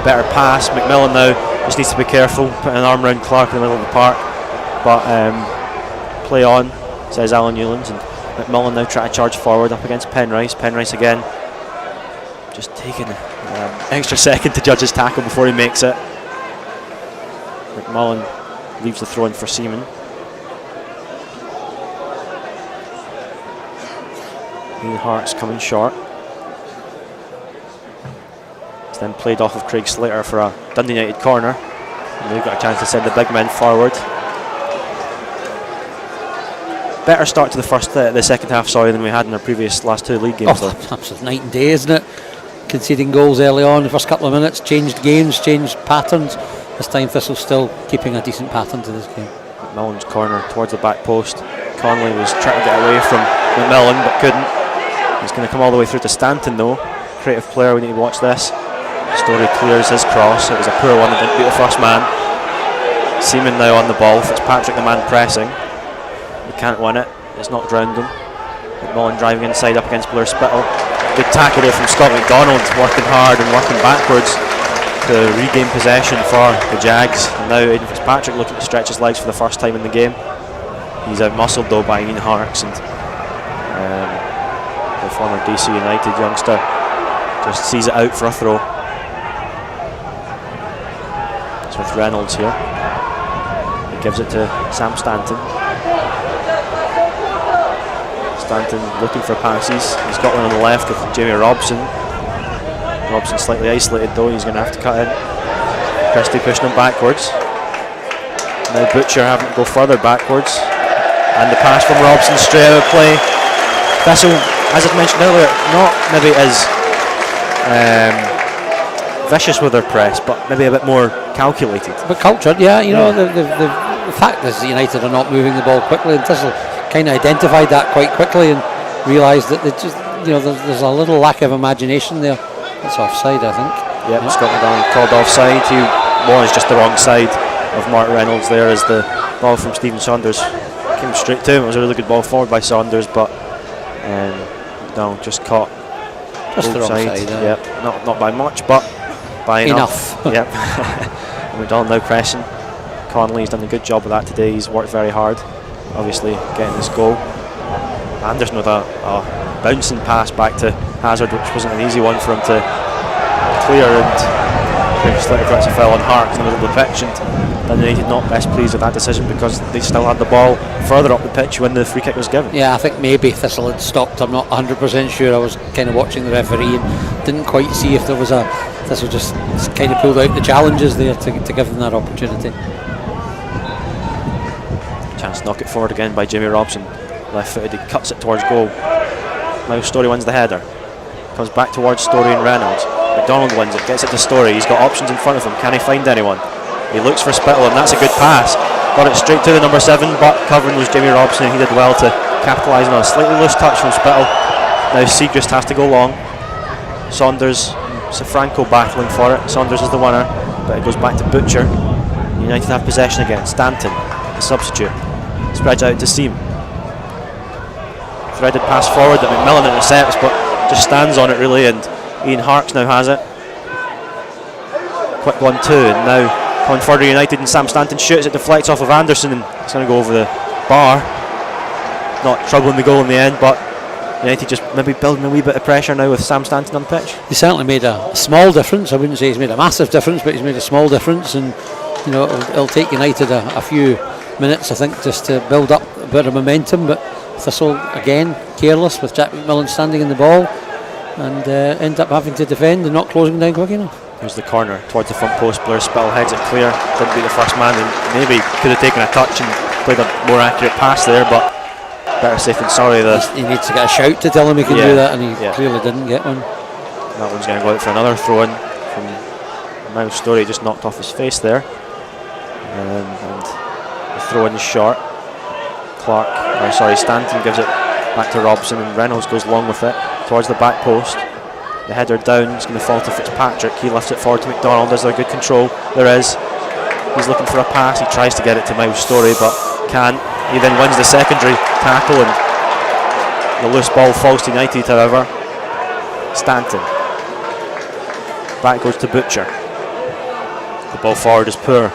better pass. McMillan now just needs to be careful, putting an arm around Clark in the middle of the park, but play on, says Alan Newlands, and McMillan now try to charge forward up against Penrice. Penrice again just taking an extra second to judge his tackle before he makes it. McMullen leaves the throw in for Seaman. Ian Hart's coming short. It's then played off of Craig Slater for a Dundee United corner. And they've got a chance to send the big men forward. Better start to the second half, than we had in our previous last two league games. Oh, absolute night and day, isn't it? Conceding goals early on, the first couple of minutes, changed games, changed patterns. This time Thistle's still keeping a decent pattern to this game. McMillan's corner towards the back post. Conley was trying to get away from McMillan but couldn't. He's going to come all the way through to Stanton though. Creative player, we need to watch this. Story clears his cross. It was a poor one that didn't beat the first man. Seaman now on the ball. Fitzpatrick the man pressing. He can't win it. It's knocked round him. McMillan driving inside up against Blair Spittle. Good tackle there from Scott McDonald, working hard and working backwards to regain possession for the Jags. And now Aidan Fitzpatrick looking to stretch his legs for the first time in the game. He's out-muscled though by Ian Harks, and the former DC United youngster just sees it out for a throw. It's with Reynolds here. He gives it to Sam Stanton. Stanton looking for passes. He's got one on the left with Jamie Robson. Robson slightly isolated though, he's going to have to cut in. Christie pushing him backwards. Now Butcher having to go further backwards. And the pass from Robson straight out of play. Thistle, as I've mentioned earlier, not maybe as vicious with their press, but maybe a bit more calculated. But cultured, yeah. The fact is that United are not moving the ball quickly, and Thistle kind of identified that quite quickly and realised that there's a little lack of imagination there. It's offside, I think. Yep, Scotland Allen called offside. He was just the wrong side of Mark Reynolds there as the ball from Stephen Saunders came straight to him. It was a really good ball forward by Saunders, but no, just caught just the wrong side. Yep, not by much, but by enough. Yep. McDonald now pressing. Connolly's done a good job of that today. He's worked very hard, obviously getting this goal. Anderson with a bouncing pass back to Hazard, which wasn't an easy one for him to clear, and slightly fell on Hart in the middle of the pitch, and United not best pleased with that decision because they still had the ball further up the pitch when the free kick was given. Yeah, I think maybe Thistle had stopped. I'm not 100% sure. I was kind of watching the referee and didn't quite see if there was a Thistle just kind of pulled out the challenges there to give them that opportunity. Chance to knock it forward again by Jamie Robson. Left footed, he cuts it towards goal. Now Storey wins the header. Comes back towards Storey and Reynolds. McDonald wins it, gets it to Storey. He's got options in front of him. Can he find anyone? He looks for Spittle, and that's a good pass. Got it straight to the number 7, but covering was Jamie Robson, and he did well to capitalise on a slightly loose touch from Spittle. Now Siegrist has to go long. Saunders, Safranco battling for it. Saunders is the winner, but it goes back to Butcher. United have possession again. Stanton, the substitute, spreads out to Seam. Threaded pass forward that McMillan intercepts, but just stands on it really, and Ian Harkes now has it. Quick 1-2, and now coming further United, and Sam Stanton shoots, it deflects off of Anderson, and it's going to go over the bar. Not troubling the goal in the end, but United just maybe building a wee bit of pressure now with Sam Stanton on the pitch. He certainly made a small difference. I wouldn't say he's made a massive difference, but he's made a small difference, and it'll take United a few minutes, I think, just to build up a bit of momentum. But Thistle again careless with Jack McMillan standing in the ball, and end up having to defend and not closing down quick enough. Here's the corner towards the front post. Blair Spittle heads it clear. Didn't beat the first man, and maybe could have taken a touch and played a more accurate pass there, but better safe than sorry. He needs to get a shout to tell him he can do that, and he clearly didn't get one. That one's going to go out for another throw in from Miles Storey, just knocked off his face there, and the throw in is short. Stanton gives it back to Robson, and Reynolds goes long with it towards the back post. The header down, it's going to fall to Fitzpatrick. He lifts it forward to McDonald. Is there good control? There is. He's looking for a pass. He tries to get it to Miles Storey, but can't. He then wins the secondary tackle, and the loose ball falls to United, however. Stanton. Back goes to Butcher. The ball forward is poor.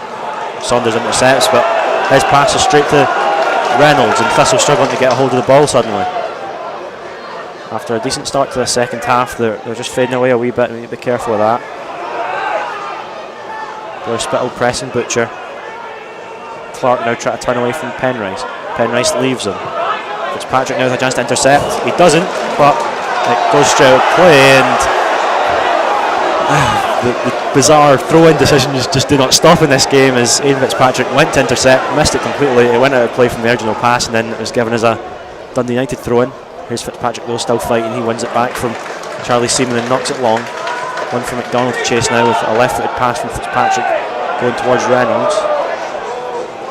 Saunders intercepts, but his pass is straight to Reynolds, and Thistle struggling to get a hold of the ball suddenly. After a decent start to the second half, they're just fading away a wee bit. We need to be careful of that. Blair Spittle pressing Butcher. Clark now trying to turn away from Penrice. Penrice leaves him. Fitzpatrick now with a chance to intercept. He doesn't, but it goes straight out of play, and the bizarre throw-in decisions just do not stop in this game, as Ian Fitzpatrick went to intercept, missed it completely. It went out of play from the original pass, and then it was given as a Dundee United throw-in. Here's Fitzpatrick though, still fighting. He wins it back from Charlie Seaman and knocks it long. One for McDonald to chase now with a left-footed pass from Fitzpatrick going towards Reynolds.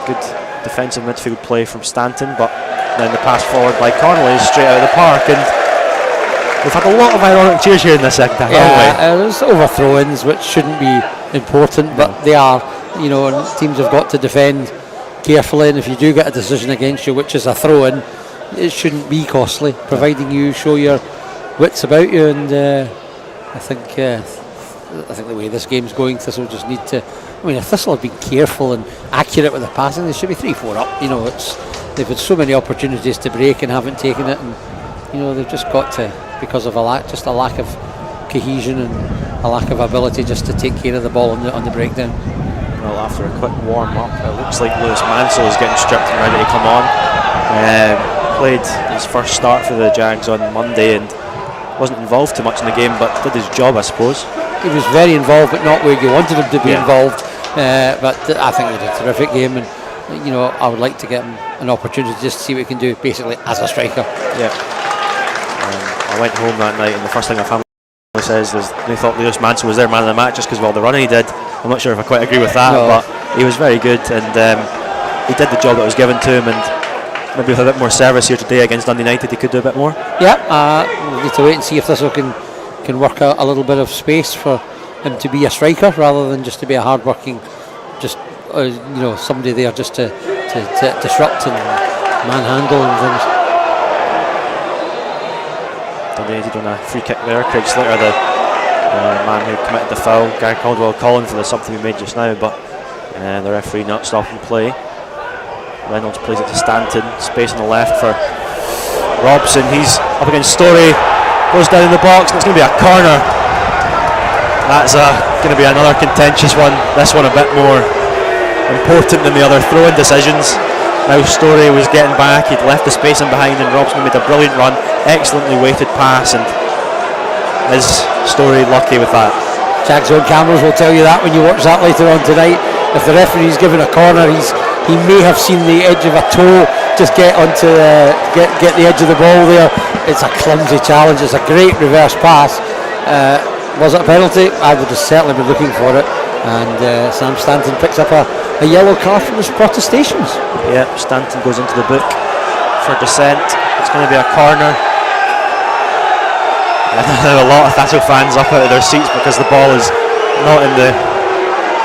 Good defensive midfield play from Stanton, but then the pass forward by Connolly is straight out of the park, and we've had a lot of ironic cheers here in the second half, haven't we? There's overthrow-ins which shouldn't be important, but they are, and teams have got to defend carefully, and if you do get a decision against you, which is a throw-in, it shouldn't be costly, providing you show your wits about you. And I think the way this game's going, Thistle just need to. If Thistle have been careful and accurate with the passing, they should be 3-4 up. They've had so many opportunities to break and haven't taken it, and they've just got to, because of a lack of cohesion and a lack of ability just to take care of the ball on the breakdown. Well, after a quick warm-up, it looks like Lewis Mansell is getting stripped and ready to come on. Played his first start for the JAGS on Monday and wasn't involved too much in the game, but did his job, I suppose. He was very involved, but not where you wanted him to be involved. But I think he did a terrific game, and you know, I would like to get him an opportunity just to see what he can do, basically as a striker. Yeah. I went home that night, and the first thing my family says is they thought Lewis Mansell was their man of the match just because of all the running he did. I'm not sure if I quite agree with that, but he was very good, and he did the job that was given to him, and maybe with a bit more service here today against Dundee United he could do a bit more. Yeah, we'll need to wait and see if Thistle can work out a little bit of space for him to be a striker rather than just to be a hard-working, just you know, somebody there just to disrupt and manhandle and things. Dundee United on a free kick there. Craig Slater, the man who committed the foul. Gary Caldwell calling for the sub to be made just now, but the referee not stopping play. Reynolds plays it to Stanton, space on the left for Robson. He's up against Storey, goes down in the box, and it's going to be a corner. That's going to be another contentious one. This one a bit more important than the other throwing decisions. Now Storey was getting back, he'd left the space in behind, and Robson made a brilliant run, excellently weighted pass, and is Storey lucky with that? JAGS own cameras will tell you that when you watch that later on tonight. If the referee's given a corner, he may have seen the edge of a toe just get onto get the edge of the ball there. It's a clumsy challenge. It's a great reverse pass. Was it a penalty? I would have certainly been looking for it. And Sam Stanton picks up a yellow card for his protestations. Yeah, Stanton goes into the book for dissent. It's going to be a corner. A lot of Thistle fans up out of their seats because the ball is not in the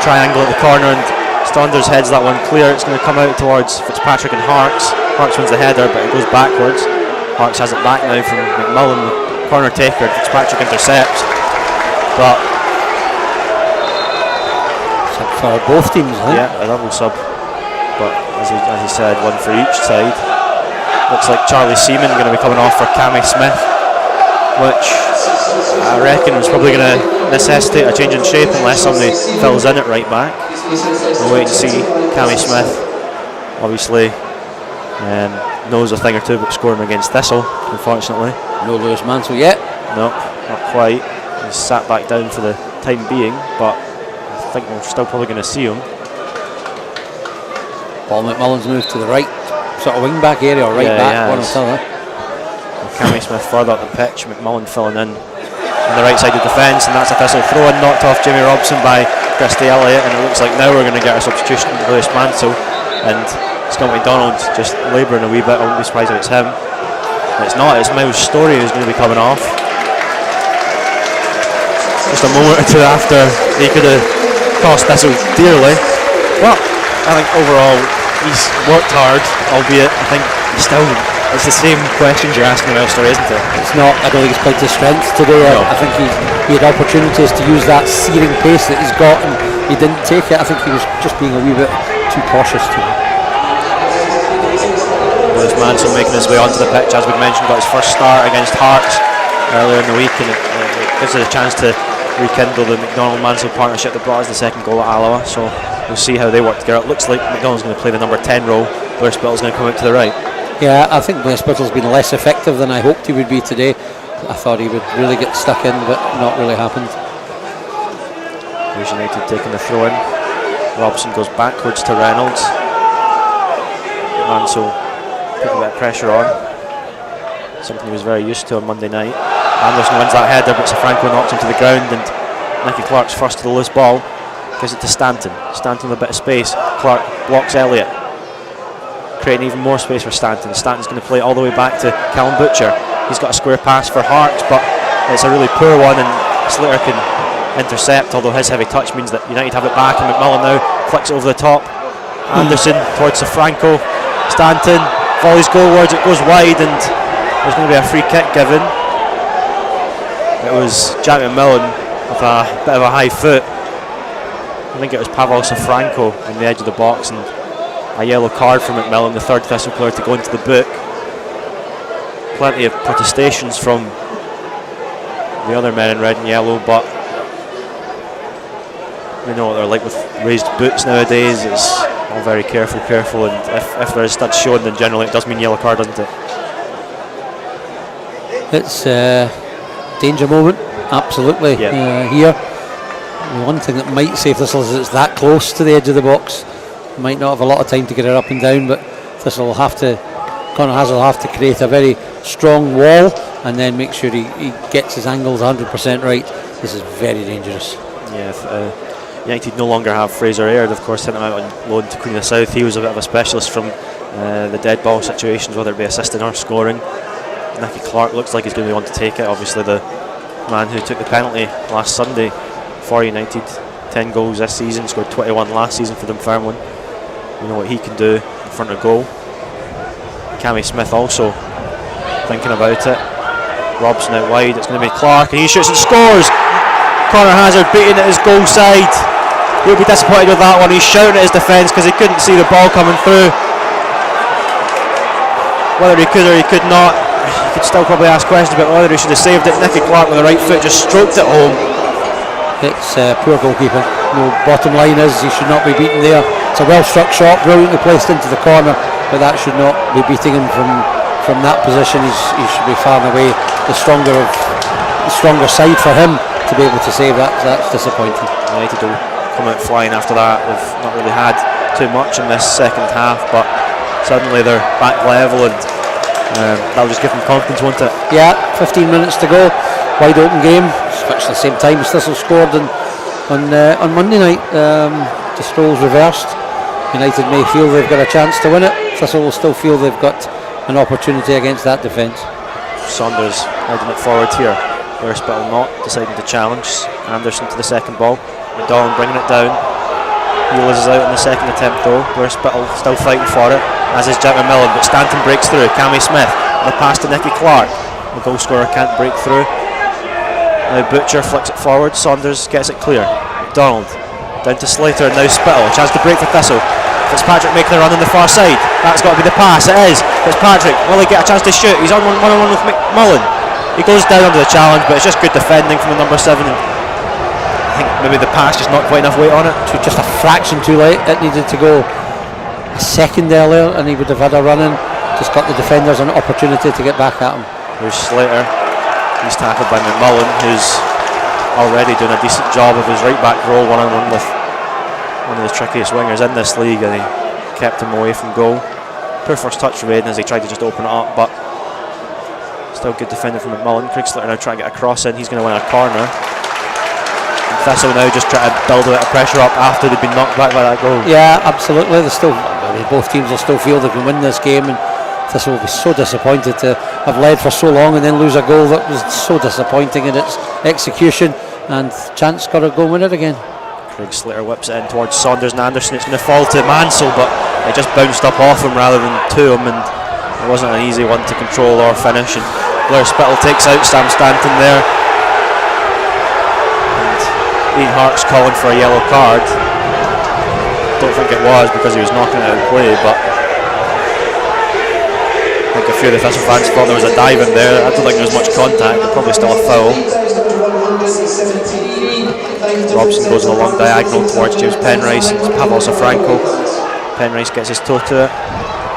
triangle at the corner, and Saunders heads that one clear. It's going to come out towards Fitzpatrick and Harks. Harks wins the header, but it goes backwards. Harks has it back now from McMullen, the corner taker. Fitzpatrick intercepts, but sub for both teams, I think. Yeah, a double sub. But as he said, one for each side. Looks like Charlie Seaman going to be coming off for Cammy Smith, which I reckon was probably going to necessitate a change in shape unless somebody fills in at right back. We'll wait and see. Cammy Smith obviously knows a thing or two about scoring against Thistle, unfortunately. No Lewis Mansell yet. No, not quite. He's sat back down for the time being, but I think we're still probably going to see him. Paul McMullen's moved to the right, sort of wing back area, or right back, one or the other. Cammy Smith further up the pitch, McMullen filling in on the right side of the defence, and that's a Thistle throw in, knocked off Jamie Robson by Christy Elliott, and it looks like now we're going to get a substitution to Lewis Mansell, and Scott McDonald just labouring a wee bit. I wouldn't be surprised if it's him. But it's not, it's Miles Storey who's going to be coming off. Just a moment or two after he could have cost Thistle dearly. Well, I think overall he's worked hard, albeit I think he's still, it's the same questions you're asking Miles Storey, isn't it? It's not, I don't think it's played to strength today. No. I think he had opportunities to use that searing pace that he's got, and he didn't take it. I think he was just being a wee bit too cautious today. Lewis Mansell making his way onto the pitch, as we mentioned, got his first start against Hearts earlier in the week, and it gives it a chance to rekindle the McDonald-Mansell partnership that brought us the second goal at Alloa. So we'll see how they work together. It looks like McDonald's going to play the number 10 role, Blair Spittle's going to come out to the right. Yeah, I think Blair Spittle's been less effective than I hoped he would be today. I thought he would really get stuck in, but not really happened. Leeds United taking the throw in. Robson goes backwards to Reynolds. Mansell putting a bit of pressure on, something he was very used to on Monday night. Anderson wins that header, but Safranco knocks him to the ground, and Nicky Clark's first to the loose ball, gives it to Stanton. Stanton with a bit of space. Clark blocks Elliott, creating even more space for Stanton. Stanton's going to play it all the way back to Callum Butcher. He's got a square pass for Harks, but it's a really poor one, and Slater can intercept, although his heavy touch means that United have it back, and McMullen now flicks it over the top. Anderson towards Safranco. Stanton volleys goalwards, it goes wide, and there's going to be a free kick given. It was Jack McMillan with a bit of a high foot. I think it was Pavel Safranco on the edge of the box, and a yellow card for McMillan, the third Thistle player to go into the book. Plenty of protestations from the other men in red and yellow, but We know what they're like with raised boots nowadays. It's all very careful, and if there is stud shown, then generally it does mean yellow card, doesn't it? It's a danger moment, absolutely. Here, the one thing that might save Thistle is it's that close to the edge of the box. Might not have a lot of time to get it up and down, but Thistle will have to. Conor Hazard will have to create a very strong wall and then make sure he gets his angles 100% right. This is very dangerous. Yeah. United no longer have Fraser Aird, of course, sent him out on loan to Queen of the South. He was a bit of a specialist from the dead ball situations, whether it be assisting or scoring. Nicky Clark looks like he's going to be on to take it. Obviously, the man who took the penalty last Sunday for United, 10 goals this season, scored 21 last season for Dunfermline. You know what he can do in front of goal. Cammy Smith also thinking about it. Robson out wide, it's going to be Clark, and he shoots and scores. Conor Hazard beating at his goal side. He'll be disappointed with that one. He's shouting at his defence because he couldn't see the ball coming through. Whether he could or he could not, you could still probably ask questions about whether he should have saved it. Nicky Clark with the right foot just stroked it home. It's poor goalkeeping. No, bottom line is he should not be beaten there. It's a well struck shot, brilliantly placed into the corner, but that should not be beating him from that position. He should be far and away the stronger side for him to be able to save that. That's disappointing. United will come out flying after that. They've not really had too much in this second half, but suddenly they're back level, and that'll just give them confidence, won't it? Yeah, 15 minutes to go, wide open game. It's actually the same time as Thistle scored on Monday night. Just roles reversed. United may feel they've got a chance to win it. Thistle will still feel they've got an opportunity against that defence. Saunders heading it forward here. Blair Spittle not deciding to challenge. Anderson to the second ball. McDonald bringing it down. He loses out in the second attempt though. Blair Spittle still fighting for it, as is Jack McMillan, but Stanton breaks through. Cammy Smith, the pass to Nicky Clark. The goal scorer can't break through. Now Butcher flicks it forward. Saunders gets it clear. McDonald down to Slater, and now Spittle. Chance to break for Thistle. Fitzpatrick making a run on the far side. That's got to be the pass. It is. Fitzpatrick, will he get a chance to shoot? He's on one-on-one with McMullen. He goes down under the challenge, but it's just good defending from the number 7. And I think maybe the pass just not quite enough weight on it. Just a fraction too late. It needed to go a second earlier, and he would have had a run in. Just got the defenders an opportunity to get back at him. There's Slater. He's tackled by McMullen, who's already doing a decent job of his right back role, one-on-one with one of the trickiest wingers in this league, and he kept him away from goal. Poor first touch for Aiden as he tried to just open it up, but still good defending from McMullen. Craig Slater now trying to get a cross in. He's going to win a corner. And Thistle now just try to build a bit of pressure up after they've been knocked back by that goal. Yeah, absolutely. Both teams will still feel they can win this game, and Thistle will be so disappointed to have led for so long and then lose a goal that was so disappointing in its execution, and chance got to go win it again. Craig Slater whips it in towards Saunders and Anderson. It's going to fall to Mansell, but it just bounced up off him rather than to him, and it wasn't an easy one to control or finish. And Blair Spittle takes out Sam Stanton there, and Ian Hark's calling for a yellow card. Don't think it was because he was knocking it out of play, but I think a few of the Thistle fans thought there was a dive in there. I don't think there was much contact, but probably still a foul. Robson goes on a long diagonal towards James Penrice and Pavel Safranko. Penrice gets his toe to it.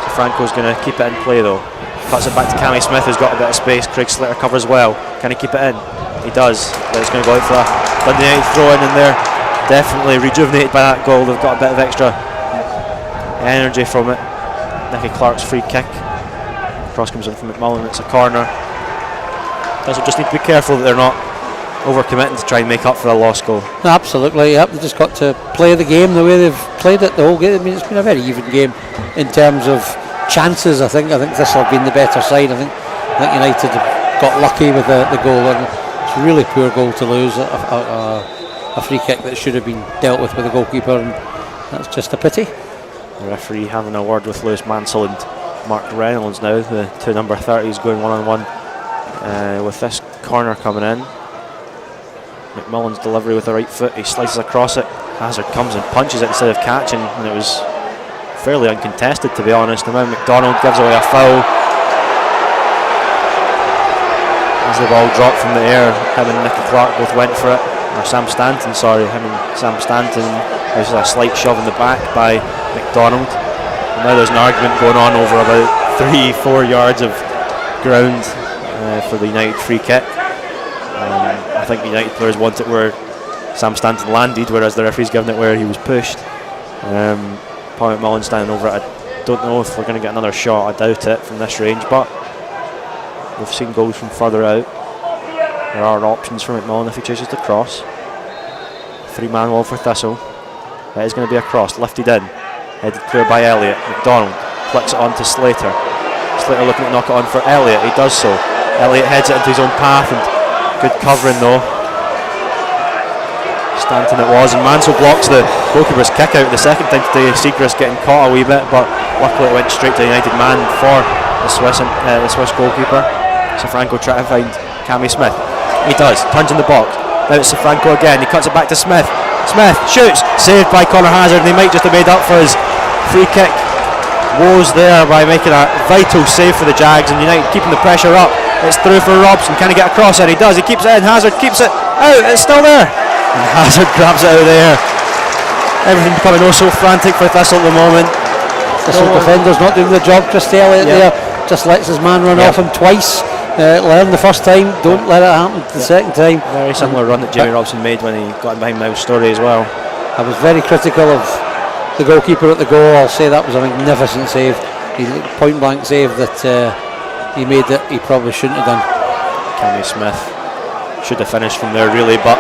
Safranko's going to keep it in play though. Cuts it back to Cammy Smith, who's got a bit of space. Craig Slater covers well. Can he keep it in? He does. But it's going to go out for a Dundee United throw in there. Definitely rejuvenated by that goal. They've got a bit of extra energy from it. Nicky Clark's free kick. Cross comes in from McMullen. It's a corner. Doesn't just need to be careful that they're not overcommitting to try and make up for a lost goal. Absolutely, yep. They just got to play the game the way they've played it the whole game. I mean, it's been a very even game in terms of chances. I think this will have been the better side. I think United got lucky with the goal, and it's a really poor goal to lose. A free kick that should have been dealt with the goalkeeper, and that's just a pity. The referee having a word with Lewis Mansell and Mark Reynolds now. The two number 30s going one-on-one with this corner coming in. McMullen's delivery with the right foot, he slices across it. Hazard comes and punches it instead of catching, and it was fairly uncontested, to be honest. And now McDonald gives away a foul as the ball dropped from the air. Him and Nicky Clark both went for it. or Sam Stanton, sorry, him and Sam Stanton. There's a slight shove in the back by McDonald. And now there's an argument going on over about 3-4 yards of ground for the United free kick. I think the United players want it where Sam Stanton landed, whereas the referee's given it where he was pushed. Paul McMullen standing over it. I don't know if we're going to get another shot. I doubt it from this range, but we've seen goals from further out. There are options for McMullen if he chooses to cross. 3-man wall for Thistle. It is going to be a cross, lifted in, headed clear by Elliott. McDonald flicks it on to Slater. Slater looking to knock it on for Elliott. He does so. Elliott heads it into his own path, and good covering though. Stanton it was, and Mansell blocks the goalkeeper's kick out the second time today. Seacrest getting caught a wee bit, but luckily it went straight to the United man for the Swiss goalkeeper. Safranco trying to find Cammy Smith. He does, turns in the box. Now it's Safranco again, he cuts it back to Smith. Smith shoots, saved by Connor Hazard, and he might just have made up for his free kick woes there by making a vital save for the Jags, and United keeping the pressure up. It's through for Robson, can he get across? And he does, he keeps it in, Hazard keeps it out, it's still there. And Hazard grabs it out of there. Everything becoming oh so frantic for Thistle at the moment. Thistle defender's not doing the job. Chris Elliott there just lets his man run off him twice. Learn the first time, don't let it happen the second time. Very similar run that Jamie Robson made when he got in behind Miles Story as well. I was very critical of the goalkeeper at the goal. I'll say that was a magnificent save. Point blank save that he made that he probably shouldn't have done. Cammy Smith should have finished from there really, but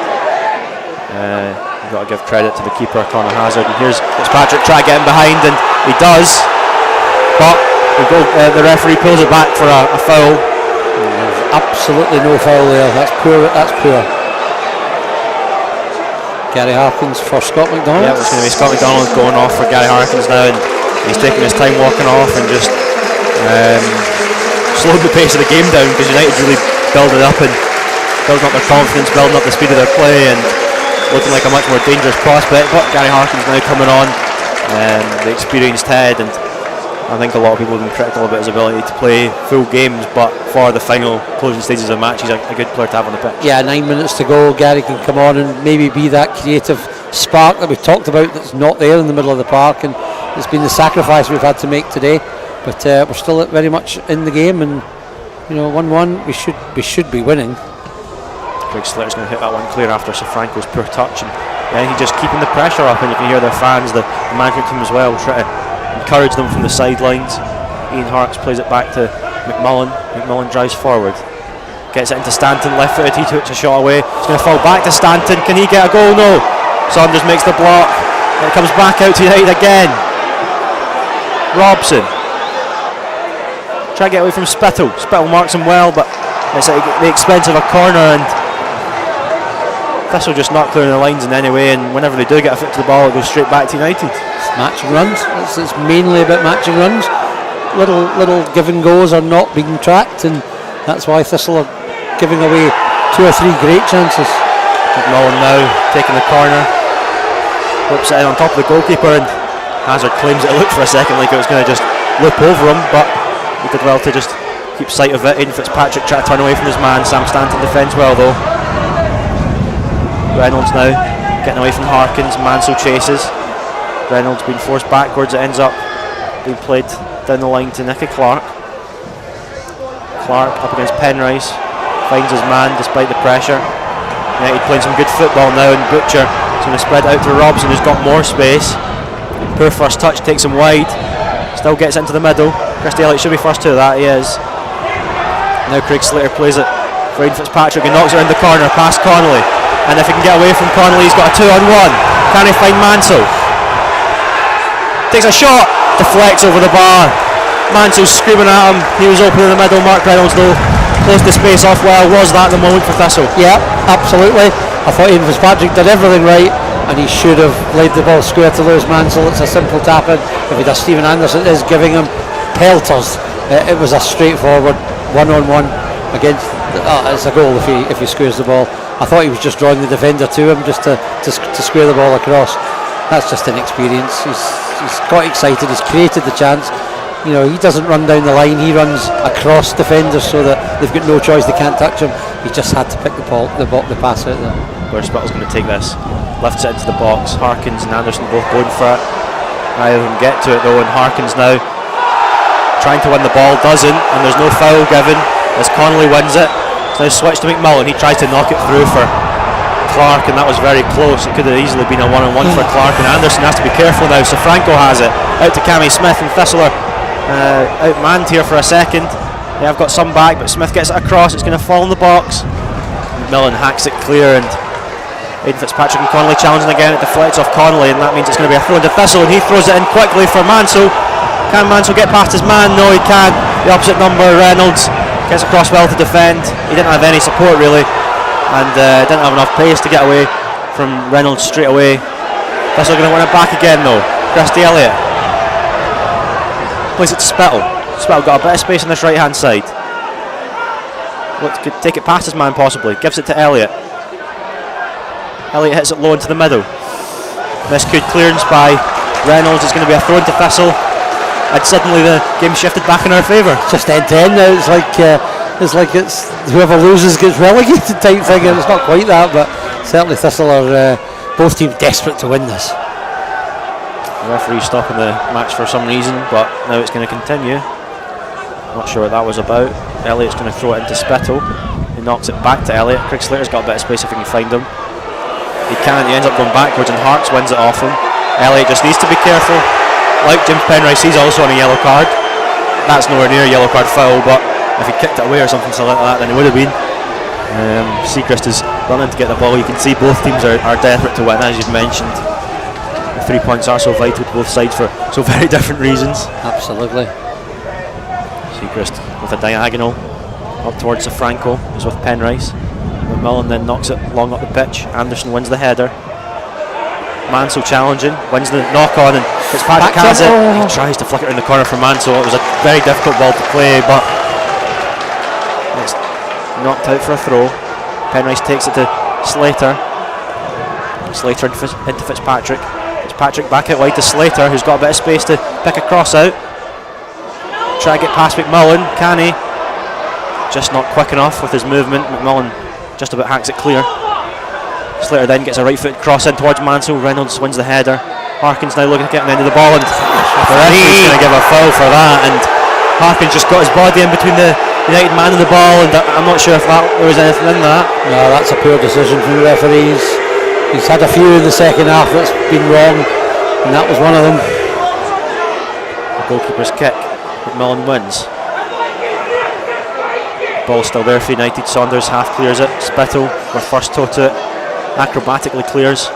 you've got to give credit to the keeper, Connor Hazard. And here's Fitzpatrick trying to get him behind, and he does, but the referee pulls it back for a foul. There's absolutely no foul there. That's poor. That's poor. Gary Harkins for Scott McDonald. Yeah, it's going to be Scott McDonald going off for Gary Harkins now, and he's taking his time walking off and just slowed the pace of the game down, because United really building up and building up their confidence, building up the speed of their play, and looking like a much more dangerous prospect. But Gary Harkins now coming on, the experienced head, and I think a lot of people have been critical about his ability to play full games, but for the final closing stages of the match, he's a good player to have on the pitch. Yeah, 9 minutes to go. Gary can come on and maybe be that creative spark that we've talked about that's not there in the middle of the park, and it's been the sacrifice we've had to make today. But we're still very much in the game, and 1-1, we should be winning. Craig Slater's going to hit that one clear after Safranco's poor touch, and he's just keeping the pressure up, and you can hear their fans, the management team as well, try to encourage them from the sidelines. Ian Harkes plays it back to McMullen. McMullen drives forward, gets it into Stanton, left footed, he took a shot away. It's going to fall back to Stanton. Can he get a goal? No. Saunders makes the block, and it comes back out to United again. Robson try to get away from Spittle. Spittle marks him well, but it's at the expense of a corner, and Thistle just not clearing the lines in any way, and whenever they do get a foot to the ball, it goes straight back to United. It's matching runs. It's mainly about matching runs. Little give and goes are not being tracked, and that's why Thistle are giving away 2 or 3 great chances. McMullen now taking the corner, whips it in on top of the goalkeeper, and Hazard claims it looked for a second like it was going to just loop over him, but he did well to just keep sight of it. Aidan Fitzpatrick tried to turn away from his man. Sam Stanton defends well though. Reynolds now getting away from Harkins. Mansell chases. Reynolds being forced backwards. It ends up being played down the line to Nicky Clark. Clark up against Penrice, finds his man despite the pressure. United playing some good football now, and Butcher is going to spread it out to Robson, who's got more space. Poor first touch, takes him wide. Still gets into the middle. Christy Elliott should be first to that, he is. Now Craig Slater plays it for Aidan Fitzpatrick and knocks it around the corner past Connolly. And if he can get away from Connolly, he's got a 2-on-1. Can he find Mansell? Takes a shot, deflects over the bar. Mansell's screaming at him. He was open in the middle. Mark Reynolds though closed the space off well. Was that the moment for Thistle? Yeah, absolutely. I thought Aidan Fitzpatrick did everything right, and he should have laid the ball square to Lewis Mansell. It's a simple tap in. If he does, Stephen Anderson is giving him pelters. It was a straightforward 1-on-1 against. It's a goal if he squares the ball. I thought he was just drawing the defender to him just to square the ball across. That's just inexperience. He's got excited. He's created the chance. He doesn't run down the line. He runs across defenders so that they've got no choice. They can't touch him. he just had to pick the pass out there. Where Spittle's going to take this, lifts it into the box. Harkins and Anderson both going for it. Neither of them get to it though, and Harkins now trying to win the ball, doesn't, and there's no foul given as Connolly wins it. It's now switched to McMullen. He tries to knock it through for Clark, and that was very close. It could have easily been a one-on-one for Clark, and Anderson has to be careful now. So Franco has it out to Cammy Smith, and Thistle are outmanned here for a second. They have got some back, but Smith gets it across. It's going to fall in the box. McMillan hacks it clear, and Aidan Fitzpatrick and Connolly challenging again. It deflects off Connolly, and that means it's going to be a throw into Thistle, and he throws it in quickly for Mansell. Can Mansell get past his man? No, he can't. The opposite number, Reynolds, gets across well to defend. He didn't have any support really, and didn't have enough pace to get away from Reynolds straight away. Thistle going to win it back again though. Christy Elliott plays it to Spittle. Spittle got a bit of space on this right hand side. Could take it past his man possibly. Gives it to Elliott. Elliott hits it low into the middle. Missed good clearance by Reynolds. It's going to be a throw into Thistle, and suddenly the game shifted back in our favour. Just end to end now. It's like it's whoever loses gets relegated type thing, and it's not quite that, but certainly Thistle are both teams desperate to win this. The referee stopping the match for some reason, but now it's going to continue. Not sure what that was about. Elliott's going to throw it into Spittle. He knocks it back to Elliott. Craig Slater's got a bit of space if he can find him. He can't. He ends up going backwards, and Harks wins it off him. Elliott just needs to be careful. Like James Penrice, he's also on a yellow card. That's nowhere near a yellow card foul, but if he kicked it away or something like that, then it would have been. Seacrest is running to get the ball. You can see both teams are desperate to win, as you've mentioned. The 3 points are so vital to both sides for so very different reasons. Absolutely. Seacrest with a diagonal up towards the Franco. He's with Penrice. McMillan then knocks it long up the pitch. Anderson wins the header. Mansell challenging, wins the knock on, and Fitzpatrick has it. He tries to flick it in the corner for Mansell. It was a very difficult ball to play, but it's knocked out for a throw. Penrice takes it to Slater. Slater into Fitzpatrick. Fitzpatrick back out wide to Slater, who's got a bit of space to pick a cross out. Try to get past McMullen. Can he? Just not quick enough with his movement. McMullen just about hacks it clear. Slater then gets a right foot cross in towards Mansell. Reynolds wins the header. Harkins now looking to get on the end of the ball, and the referee's going to give a foul for that, and Harkins just got his body in between the United man and the ball, and I'm not sure if there was anything in that. No, that's a poor decision from the referees. He's had a few in the second half that's been wrong, and that was one of them. The goalkeeper's kick. McMillan wins. Ball still there for United. Saunders half clears it. Spittle with first toe to it. Acrobatically clears.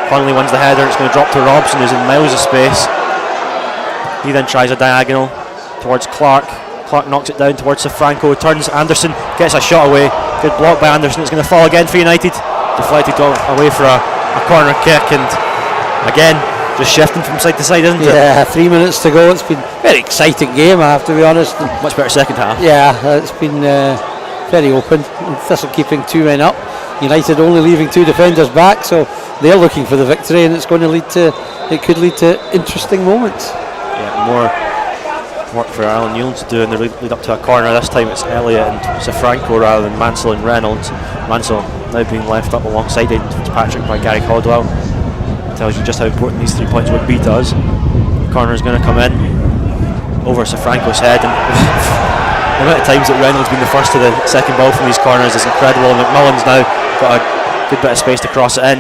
Connolly wins the header. It's going to drop to Robson, who's in miles of space. He then tries a diagonal towards Clark. Clark knocks it down towards Franco. Turns. Anderson gets a shot away. Good block by Anderson. It's going to fall again for United. Deflected away for a corner kick, and again just shifting from side to side, isn't it? Yeah, 3 minutes to go. It's been a very exciting game, I have to be honest. Much better second half. Yeah, it's been very open. Thistle keeping 2 men up. United only leaving 2 defenders back, so they're looking for the victory, and it's going to lead to, it could lead to interesting moments. Yeah, more work for Alan Newland to do, and they lead up to a corner. This time it's Elliott and Safranco rather than Mansell and Reynolds. Mansell now being left up alongside Fitzpatrick by Gary Caldwell. Tells you just how important these 3 points would be to us. The corner is going to come in over Safranco's head, and the amount of times that Reynolds been the first to the second ball from these corners is incredible. McMullen's now got a good bit of space to cross it in.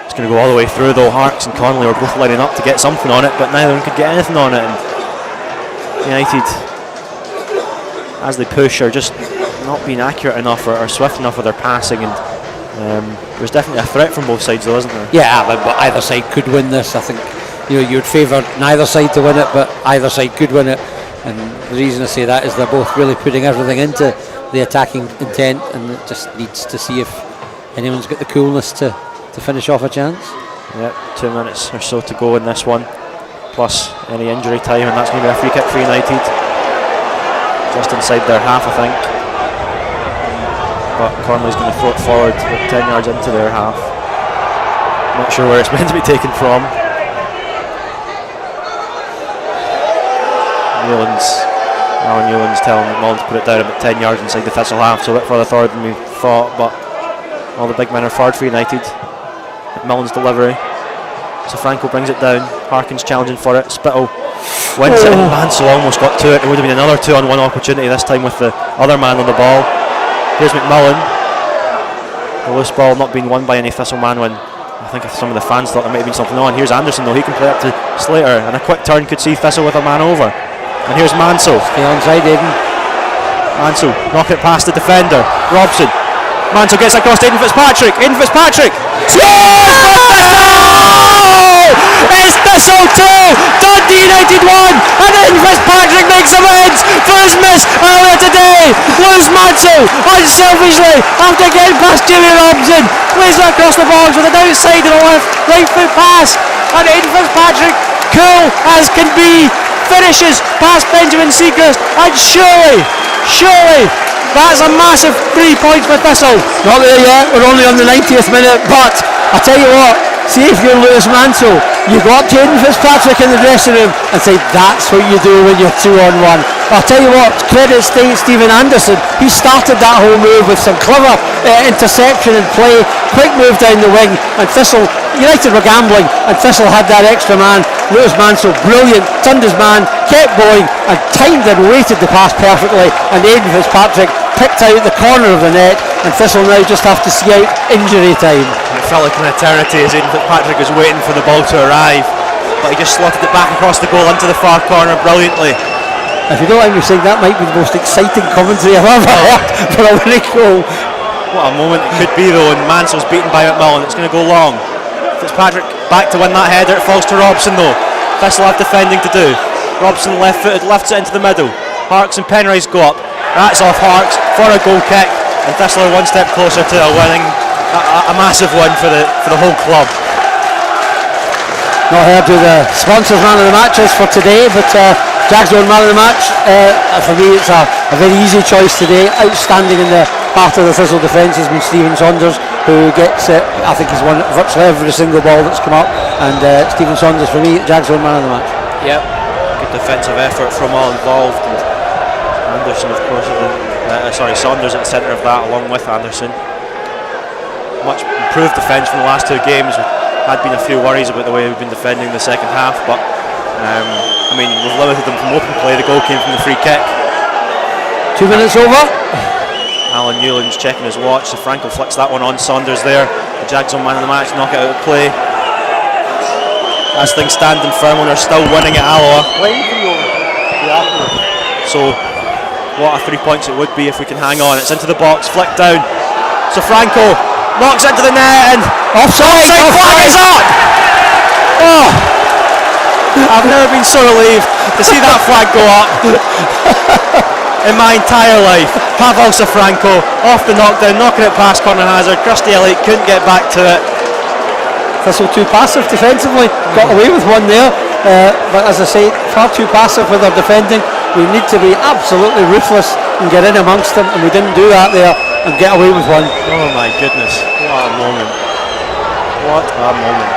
It's going to go all the way through though. Harks and Connolly were both lining up to get something on it, but neither of them could get anything on it. And United, as they push, are just not being accurate enough or swift enough with their passing, and there's definitely a threat from both sides though, isn't there? Yeah, but either side could win this. I think you would favour neither side to win it, but either side could win it. And the reason I say that is they're both really putting everything into the attacking intent, and it just needs to see if anyone's got the coolness to finish off a chance. Yep, 2 minutes or so to go in this one, plus any injury time, and that's going to be a free kick for United. Just inside their half, I think. But Connolly's going to throw it forward 10 yards into their half. Not sure where it's meant to be taken from. Alan Newland's telling McMullen to put it down about 10 yards inside the Thistle half, so a bit further forward than we thought, but all the big men are forward for United. McMullen's delivery. So Franco brings it down. Harkin's challenging for it. Spittle wins it, and Mansell almost got to it. It would have been another 2-on-1 opportunity, this time with the other man on the ball. Here's McMullen. The loose ball not being won by any Thistle man when I think some of the fans thought there might have been something on. Here's Anderson though, he can play up to Slater, and a quick turn could see Thistle with a man over. And here's Mansell. Stay onside, Aidan. Mansell knock it past the defender. Robson. Mansell gets across to Aidan Fitzpatrick. Aidan Fitzpatrick scores for Thistle! It's Thistle 2, Dundee United 1, and Aidan Fitzpatrick makes amends for his miss earlier today. Lewis Mansell unselfishly, after getting past Jimmy Robson, plays it across the box with an outside and a right foot pass, and Aidan Fitzpatrick, cool as can be, finishes past Benjamin Seacrest, and surely that's a massive 3 points for Thistle. Not there yet, we're only on the 90th minute, but I tell you what, see if you're Lewis Mansell, you go up to Aidan Fitzpatrick in the dressing room and say that's what you do when you're 2-on-1. I'll tell you what, credit Stephen Anderson, he started that whole move with some clever interception and play, quick move down the wing, and Thistle, United were gambling, and Thistle had that extra man. Lewis Mansell, brilliant, turned his man, kept going, and timed and weighted the pass perfectly, and Aidan Fitzpatrick picked out the corner of the net, and Thistle now just have to see out injury time. It felt like an eternity as Aidan Fitzpatrick was waiting for the ball to arrive, but he just slotted it back across the goal into the far corner brilliantly. If you don't like me saying, that might be the most exciting commentary I've ever heard for a winning goal. What a moment it could be though, and Mansell's beaten by McMullen. It's going to go long. Fitzpatrick back to win that header. It falls to Robson though. Thistle have defending to do. Robson left footed, lifts it into the middle. Harks and Penrice go up. That's off Harks for a goal kick, and Thistle are one step closer to a winning, a massive win for the whole club. Not heard who the sponsors man of the match is for today, but JAGS own man of the match. For me, it's a very easy choice today. Outstanding in the part of the Thistle defence has been Stephen Saunders, who gets, I think he's won virtually every single ball that's come up, and Stephen Saunders for me, JAGS own man of the match. Yep, good defensive effort from all involved, and Anderson of course, Saunders at the centre of that along with Anderson. Much improved defence from the last two games. Had been a few worries about the way we've been defending the second half, but I mean, we've limited them from open play. The goal came from the free kick. 2 minutes over. Alan Newland's checking his watch, so Franco flicks that one on. Saunders there, the Jags on man of the match, knock it out of play. As things standing firm, and they're still winning at Alloa. So what a 3 points it would be if we can hang on. It's into the box, flicked down. So Franco knocks into the net, and offside flag is up! Oh, I've never been so relieved to see that flag go up in my entire life. Pavel Franco off the knockdown, knocking it past Conor Hazard. Krusty Elliott couldn't get back to it. Thistle too passive defensively, got away with one there, but as I say, far too passive with their defending. We need to be absolutely ruthless and get in amongst them, and we didn't do that there and get away with one. Oh my goodness, what a moment. What a moment.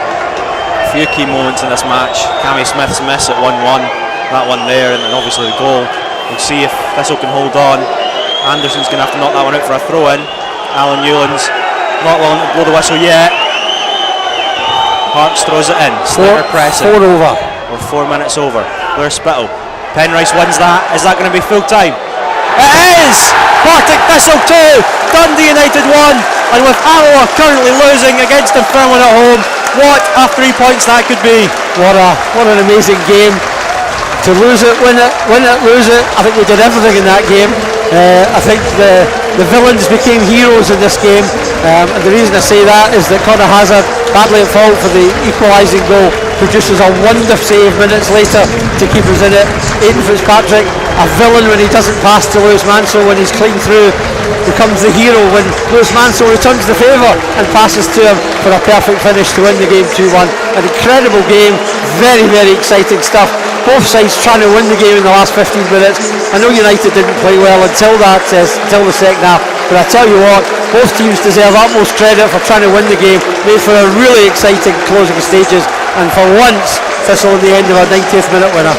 A few key moments in this match. Cammy Smith's miss at 1-1, that one there, and then obviously the goal. We'll see if Thistle can hold on. Anderson's going to have to knock that one out for a throw-in. Alan Newland's not willing to blow the whistle yet. Harks throws it in. Slater pressing. 4 over. We're 4 minutes over. Where's Spittle? Penrice wins that. Is that going to be full time? It is! Partick Thistle 2, Dundee United 1, and with Alloa currently losing against Dunfermline at home, what a 3 points that could be. What an amazing game. To lose it, win it, lose it. I think we did everything in that game. I think the villains became heroes in this game, and the reason I say that is that Conor Hazard, badly at fault for the equalising goal, produces a wonder save minutes later to keep us in it. Aidan Fitzpatrick, a villain when he doesn't pass to Lewis Mansell when he's clean through, becomes the hero when Lewis Mansell returns the favour and passes to him for a perfect finish to win the game 2-1. An incredible game, very, very exciting stuff. Both sides trying to win the game in the last 15 minutes. I know United didn't play well until the second half, but I tell you what, both teams deserve utmost credit for trying to win the game. Made for a really exciting closing stages, and for once Thistle in the end of our 90th minute winner.